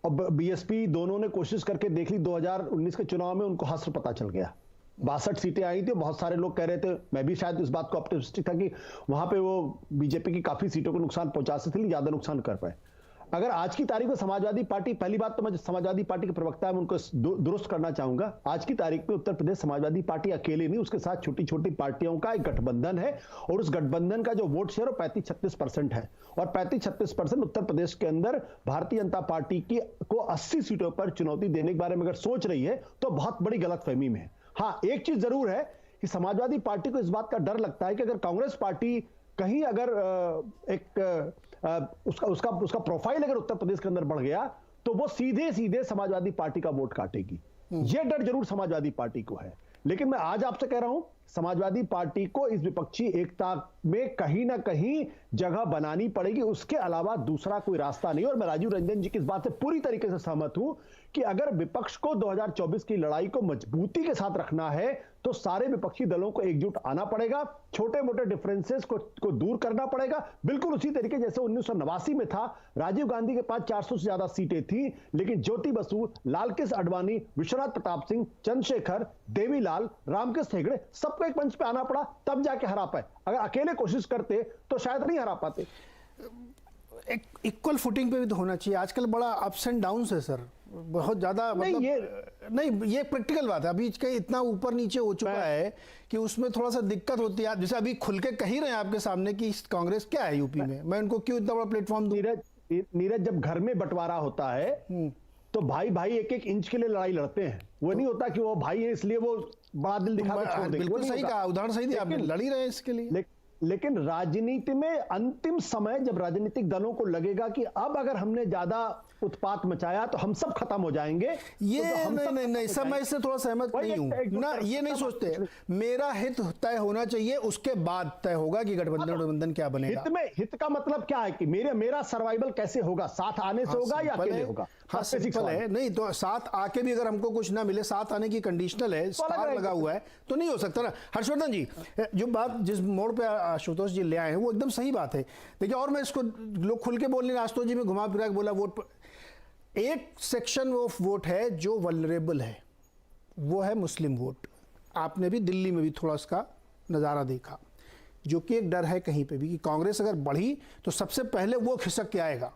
और बीएसपी दोनों ने कोशिश करके देख ली, 2019 के चुनाव में उनको हस्र पता चल गया। 62 सीटें आई थी, बहुत सारे लोग कह रहे थे, मैं भी शायद इस बात को ऑप्टिमिस्टिक था कि वहां पे वो बीजेपी की काफी सीटों को नुकसान पहुंचा सकती थी, ज्यादा नुकसान कर पाए। अगर आज की तारीख में समाजवादी पार्टी, पहली बात तो मैं समाजवादी पार्टी के प्रवक्ता है उनको दुरुस्त करना चाहूंगा, आज की तारीख में उत्तर प्रदेश समाजवादी पार्टी अकेले नहीं, उसके साथ छोटी छोटी पार्टियों का एक गठबंधन है, और उस गठबंधन का जो वोट शेयर 35-36% है, और 35-36% उत्तर प्रदेश के अंदर भारतीय जनता पार्टी की को 80 सीटों पर चुनौती देने के बारे में अगर सोच रही है तो बहुत बड़ी गलतफहमी में है। हाँ, एक चीज जरूर है कि समाजवादी पार्टी को इस बात का डर लगता है कि अगर कांग्रेस पार्टी कहीं अगर उसका प्रोफाइल अगर उत्तर प्रदेश के अंदर बढ़ गया तो वो सीधे सीधे समाजवादी पार्टी का वोट काटेगी। यह डर जरूर समाजवादी पार्टी को है। लेकिन मैं आज आपसे कह रहा हूं, समाजवादी पार्टी को इस विपक्षी एकता में कहीं ना कहीं जगह बनानी पड़ेगी, उसके अलावा दूसरा कोई रास्ता नहीं। और मैं राजीव रंजन जी की इस बात से पूरी तरीके से सहमत हूं कि अगर विपक्ष को 2024 की लड़ाई को मजबूती के साथ रखना है तो सारे विपक्षी दलों को एकजुट आना पड़ेगा, छोटे मोटे डिफरेंसेस को दूर करना पड़ेगा, बिल्कुल उसी तरीके जैसे 1989 में था। राजीव गांधी के पास 400 से ज्यादा सीटें थी, लेकिन ज्योति बसु, लालकृष्ण आडवाणी, विश्वनाथ प्रताप सिंह, चंद्रशेखर, देवीलाल, रामकृष्ण हेगड़े, सबको एक मंच पे आना पड़ा, तब जाके हरा पाए। अगर अकेले कोशिश करते तो शायद नहीं हरा पाते। एक इक्वल फुटिंग पे भी तो होना चाहिए। आजकल बड़ा अप्स एंड डाउन्स है सर, बहुत ज्यादा, मतलब ये प्रैक्टिकल बात है। अभी इतना ऊपर नीचे हो चुका है कि उसमें थोड़ा सा दिक्कत होती है। जैसे अभी खुल के कह ही रहे हैं आपके सामने कि कांग्रेस क्या है यूपी में, मैं उनको क्यों इतना बड़ा प्लेटफॉर्म दूं? नीरज, जब घर में बंटवारा होता है तो भाई भाई एक एक इंच के लिए लड़ाई लड़ते हैं। वो नहीं होता कि वो भाई है इसलिए वो बड़ा दिल दिखा के छोड़ देंगे। बिल्कुल सही कहा, उदाहरण सही दिया आपने, लड़ ही रहे हैं इसके लिए। लेकिन राजनीति में अंतिम समय जब राजनीतिक दलों को लगेगा कि अब अगर हमने ज्यादा उत्पात मचाया तो हम सब खत्म हो जाएंगे, ये तो नहीं सब मैं इससे थोड़ा सहमत नहीं हूं ना। ये नहीं सोचते मेरा हित तय होना चाहिए, उसके बाद तय होगा कि गठबंधन क्या बनेगा। हित का मतलब क्या है कि मेरा सर्वाइवल कैसे होगा, साथ आने से होगा या अकेले होगा? हाँ, सिंपल है। नहीं तो साथ आके भी अगर हमको कुछ ना मिले, साथ आने की कंडीशनल है, स्टार लगा हुआ है, तो नहीं हो सकता ना। हर्षवर्धन जी, जो बात जिस मोड़ पे आशुतोष जी ले आए हैं वो एकदम सही बात है। देखिए, और मैं इसको लोग खुल के बोलने, आशुतोष जी में घुमा फिरा के बोला, वोट एक सेक्शन ऑफ वोट है जो वल्नरेबल है, वो है मुस्लिम वोट। आपने भी दिल्ली में भी थोड़ा इसका नज़ारा देखा, जो कि एक डर है कहीं पे भी कि कांग्रेस अगर बढ़ी तो सबसे पहले वो खिसक के आएगा,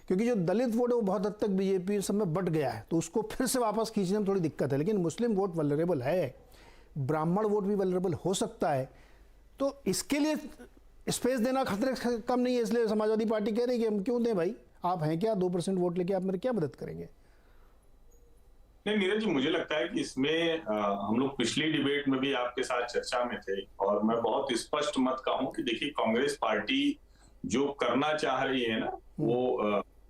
क्योंकि जो दलित वोट है वो बहुत हद तक बीजेपी सब में बट गया है, तो उसको फिर से वापस खींचने में थोड़ी दिक्कत है। लेकिन मुस्लिम वोट वल्नरेबल है, ब्राह्मण वोट भी वल्नरेबल हो सकता है, तो इसके लिए स्पेस देना खतरे कम नहीं है। इसलिए समाजवादी पार्टी कह रही है कि हम क्यों दें भाई, आप हैं क्या, 2% वोट लेके आप मेरी क्या मदद करेंगे? नहीं नीरज जी, मुझे लगता है कि इसमें हम लोग पिछली डिबेट में भी आपके साथ चर्चा में थे, और मैं बहुत स्पष्ट मत कहूं कि देखिए, कांग्रेस पार्टी जो करना चाह रही है ना, वो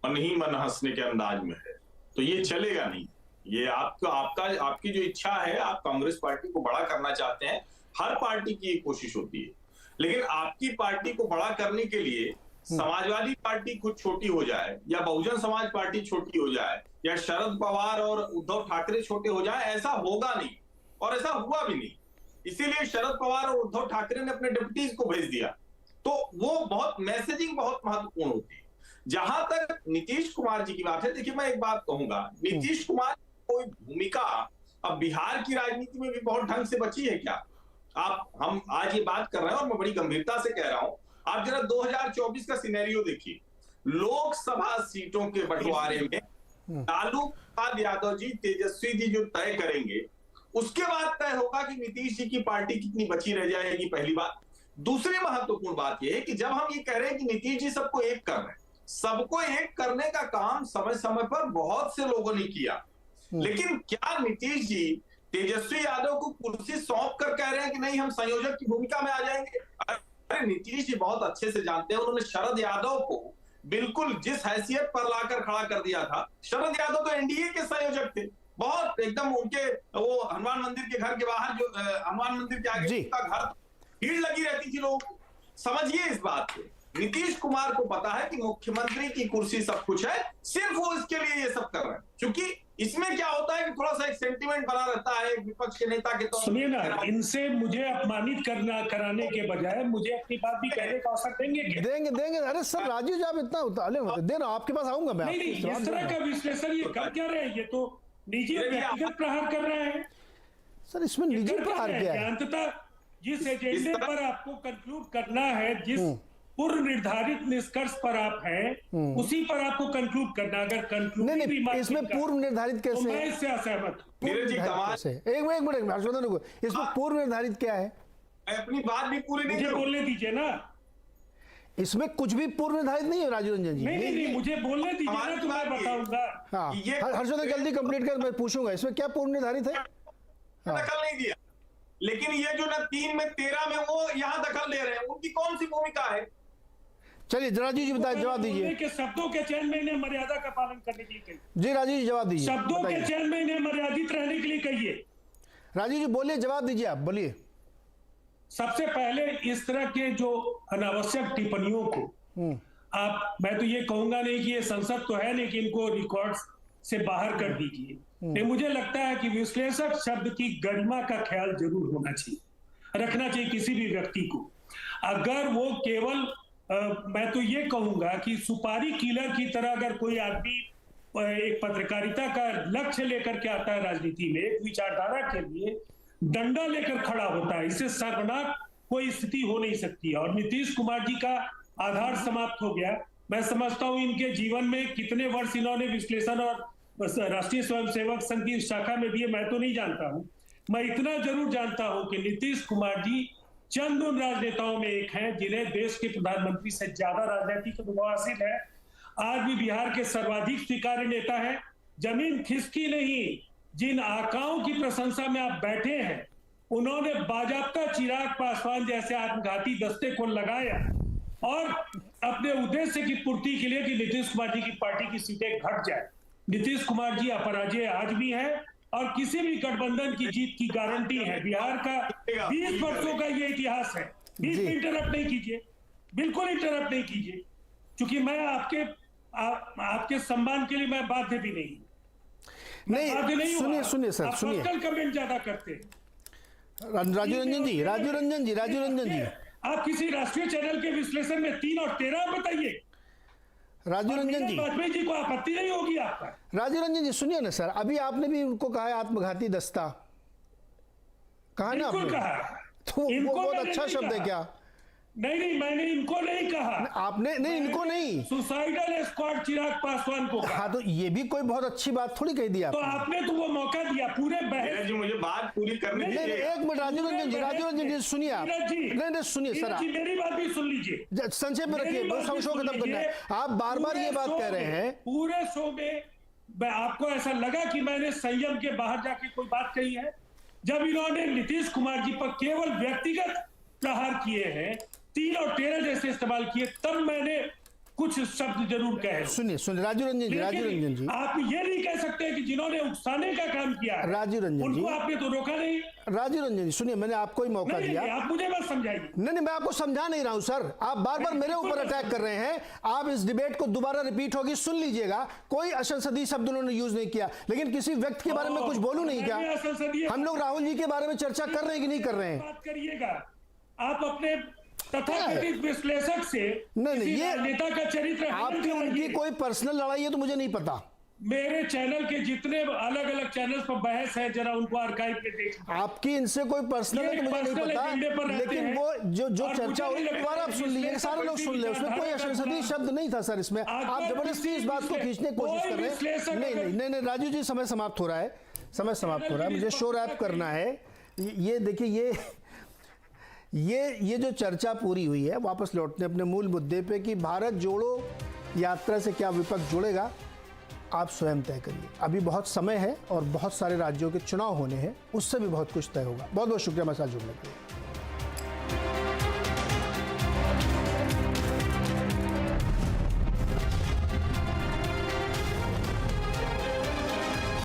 मन ही मन हंसने के अंदाज में है, तो ये चलेगा नहीं। ये आपकी जो इच्छा है, आप कांग्रेस पार्टी को बड़ा करना चाहते हैं, हर पार्टी की ये कोशिश होती है। लेकिन आपकी पार्टी को बड़ा करने के लिए समाजवादी पार्टी खुद छोटी हो जाए, या बहुजन समाज पार्टी छोटी हो जाए, या शरद पवार और उद्धव ठाकरे छोटे हो जाए, ऐसा होगा नहीं और ऐसा हुआ भी नहीं। इसीलिए शरद पवार और उद्धव ठाकरे ने अपने डिप्टीज को भेज दिया। तो वो मैसेजिंग बहुत महत्वपूर्ण होती है। जहां तक नीतीश कुमार जी की बात है, देखिए मैं एक बात कहूंगा, नीतीश कुमार कोई भूमिका अब बिहार की राजनीति में भी बहुत ढंग से बची है क्या? हम आज ये बात कर रहे हैं और मैं बड़ी गंभीरता से कह रहा हूं, आप जरा 2024 का सिनेरियो देखिए। लोकसभा सीटों के बंटवारे में लालू प्रसाद यादव जी, तेजस्वी जी जो तय करेंगे, उसके बाद तय होगा कि नीतीश जी की पार्टी कितनी बची रह जाएगी, पहली बात। दूसरी महत्वपूर्ण बात यह है कि जब हम ये कह रहे हैं कि नीतीश जी सबको एक कर रहे हैं, सबको एक करने का काम समय समय पर बहुत से लोगों ने किया, लेकिन क्या नीतीश जी तेजस्वी यादव को कुर्सी सौंप कर कह रहे हैं कि नहीं हम संयोजक की भूमिका में आ जाएंगे? अरे नीतीश जी बहुत अच्छे से जानते हैं, उन्होंने शरद यादव को बिल्कुल जिस हैसियत पर लाकर खड़ा कर दिया था। शरद यादव तो एनडीए के संयोजक थे, बहुत एकदम उनके वो हनुमान मंदिर के घर के बाहर, जो हनुमान मंदिर के आगे उनका घर, भीड़ लगी रहती थी लोगों को। समझिए इस बात को, नीतीश कुमार को पता है कि मुख्यमंत्री की कुर्सी सब कुछ है, सिर्फ वो इसके लिए ये सब कर रहे हैं। क्योंकि इसमें क्या होता है कि थोड़ा सा एक सेंटिमेंट बना रहता है विपक्ष के नेता के तौर पर। सुनिए ना, इनसे मुझे अपमानित कराने के बजाय मुझे अपनी बात भी कहने का अवसर देंगे क्या? देंगे। अरे सर राजीव जी, आप इतना उतावले मत देना, आपके पास आऊंगा मैं। नहीं, इस तरह का विश्लेषण ये कर क्या रहे हैं? ये तो निजी व्यक्तिगत प्रहार कर रहे हैं सर। इसमें निजी प्रहार क्या है? अंततः जिस एजेंडे पर आपको कंक्लूड करना है, जिस पूर्व निर्धारित निष्कर्ष पर आप हैं, उसी पर आपको कंक्लूड करना। अगर कंक्लूड नहीं, इसमें पूर्व निर्धारित कैसे? तो मैं इससे असहमत हूं। एक मिनट हर्षवर्धन को, इसमें पूर्व निर्धारित क्या है? अपनी बात भी पूरी नहीं, मुझे बोलने दीजिए ना। इसमें कुछ भी पूर्व निर्धारित नहीं है राजीव रंजन जी। नहीं, मुझे बोलने दीजिए ना, तो मैं बताऊंगा। हाँ, हर्षवर्धन जल्दी कंप्लीट कर, मैं पूछूंगा इसमें क्या पूर्व निर्धारित है। दखल नहीं दिया, लेकिन ये जो ना 3 में 13 में वो यहाँ दखल ले रहे हैं, उनकी कौन सी भूमिका है? चलिए राजीव जी बताइए, जवाब दीजिए। कि शब्दों के चयन में इन्हें मर्यादा का पालन करने के लिए कहिए। जी राजीव जी जवाब दीजिए। शब्दों के चयन में इन्हें मर्यादित रहने के लिए कहिए। राजीव जी बोलिए, जवाब दीजिए, आप बोलिए। सबसे पहले इस तरह के जो अनावश्यक टिप्पणियों को मैं तो ये कहूंगा नहीं कि ये संसद तो है नहीं कि इनको रिकॉर्ड से बाहर कर दीजिए। मुझे लगता है कि विश्लेषक शब्द की गरिमा का ख्याल जरूर होना चाहिए, रखना चाहिए किसी भी व्यक्ति को। अगर वो केवल मैं तो ये कहूंगा कि सुपारी किलर की तरह अगर कोई आदमी एक पत्रकारिता का लक्ष्य लेकर के आता है राजनीति में, एक विचारधारा के लिए डंडा लेकर खड़ा होता है, इससे शर्मनाक कोई स्थिति हो नहीं सकती है। और नीतीश कुमार जी का आधार समाप्त हो गया। मैं समझता हूं इनके जीवन में कितने वर्ष इन्होंने विश्लेषण और राष्ट्रीय स्वयंसेवक संघ की शाखा में दिए मैं तो नहीं जानता हूं। मैं इतना जरूर जानता हूं कि नीतीश कुमार जी चंद उन राजनेताओं में एक हैं जिन्हें देश के प्रधानमंत्री से ज्यादा राजनीतिक अनुभव हासिल है। आज भी बिहार के सर्वाधिक स्वीकार्य नेता है। जमीन खिसकी नहीं, जिन आकाओं की प्रशंसा में आप बैठे हैं, उन्होंने बाजाबता चिराग पासवान जैसे आत्मघाती दस्ते को लगाया और अपने उद्देश्य की पूर्ति के लिए कि नीतीश कुमार जी की पार्टी की सीटें घट जाए। नीतीश कुमार जी अपराजय आज भी है और किसी भी गठबंधन की जीत की गारंटी है। बिहार का 20 वर्षों का ये इतिहास है। 20 में इंटरप्ट नहीं कीजिए, बिल्कुल इंटरप्ट नहीं कीजिए, क्योंकि मैं आपके सम्मान के लिए मैं बाध्य भी नहीं। सुनिए सर, सुनिए। कमेंट ज्यादा करते हैं। राजीव रंजन जी आप किसी राष्ट्रीय चैनल के विश्लेषण में 3 और 13 बताइए। राजीव रंजन जी, वाजपेयी जी को आपत्ति नहीं होगी आपका? राजीव रंजन जी सुनिए ना सर, अभी आपने भी उनको कहा है आत्मघाती दस्ता, कहा ना आपने? कहा तो वो बहुत अच्छा शब्द है क्या? नहीं, मैंने इनको नहीं कहा। आपने नहीं, इनको नहीं, सुसाइडल स्क्वाड चिराग पासवान को कहा। हाँ, तो ये भी कोई बहुत अच्छी बात थोड़ी कह दी तो आपने तो वो मौका दिया पूरे बहस जी, मुझे बात पूरी करने दीजिए। एक मिनट राजीव रंजन जी सुनिए आप। नहीं सुनिए सर, मेरी बात भी सुन लीजिए, संक्षेप में रखिए, शो खत्म करना है। आप बार बार ये बात कह रहे हैं। पूरे शो में आपको ऐसा लगा कि मैंने संयम के बाहर जाके कोई बात कही है? जब इन्होंने नीतीश कुमार जी पर केवल व्यक्तिगत प्रहार किए हैं, 3 और 13 जैसे इस्तेमाल किए, तब मैंने कुछ शब्द जरूर कहे। सुनिए राजीव रंजन जी, आप ये नहीं कह सकते कि जिन्होंने उकसाने का काम किया है, राजीव रंजन जी, उनको आपने तो रोका नहीं। राजीव रंजन जी सुनिए, मैंने आपको ही मौका दिया। आप मुझे मत समझाइए। नहीं, मैं आपको समझा नहीं रहा हूं सर, आप बार बार मेरे ऊपर अटैक कर रहे हैं। आप इस डिबेट को दोबारा रिपीट होगी, सुन लीजिएगा। कोई असंसदीय शब्द उन्होंने यूज नहीं किया, लेकिन किसी व्यक्ति के बारे में कुछ बोलूं नहीं क्या? हम लोग राहुल जी के बारे में चर्चा कर रहे हैं कि नहीं कर रहे हैं? बात करिएगा आप अपने तथाकथित विश्लेषक से। नहीं, ये नेता का चरित्र आपकी उनकी कोई पर्सनल लड़ाई है तो मुझे नहीं पता। मेरे चैनल के जितने अलग अलग चैनल्स पर बहस है, जरा उनको आर्काइव पे देख। आपकी इनसे कोई पर्सनल है तो मुझे नहीं पता, लेकिन वो जो चर्चा हुई दोबारा आप सुन लीजिए, सारे लोग सुन ले। उसमें कोई असंसदीय शब्द नहीं था सर। इसमें आप जबरदस्ती इस बात को खींचने की कोशिश कर रहे हैं। नहीं राजू जी, समय समाप्त हो रहा है, समय समाप्त हो रहा है। मुझे शो रैप करना है। ये देखिए, ये जो चर्चा पूरी हुई है, वापस लौटते अपने मूल मुद्दे पे कि भारत जोड़ो यात्रा से क्या विपक्ष जुड़ेगा, आप स्वयं तय करिए। अभी बहुत समय है और बहुत सारे राज्यों के चुनाव होने हैं, उससे भी बहुत कुछ तय होगा। बहुत बहुत शुक्रिया मेरे साथ जुड़ने के लिए।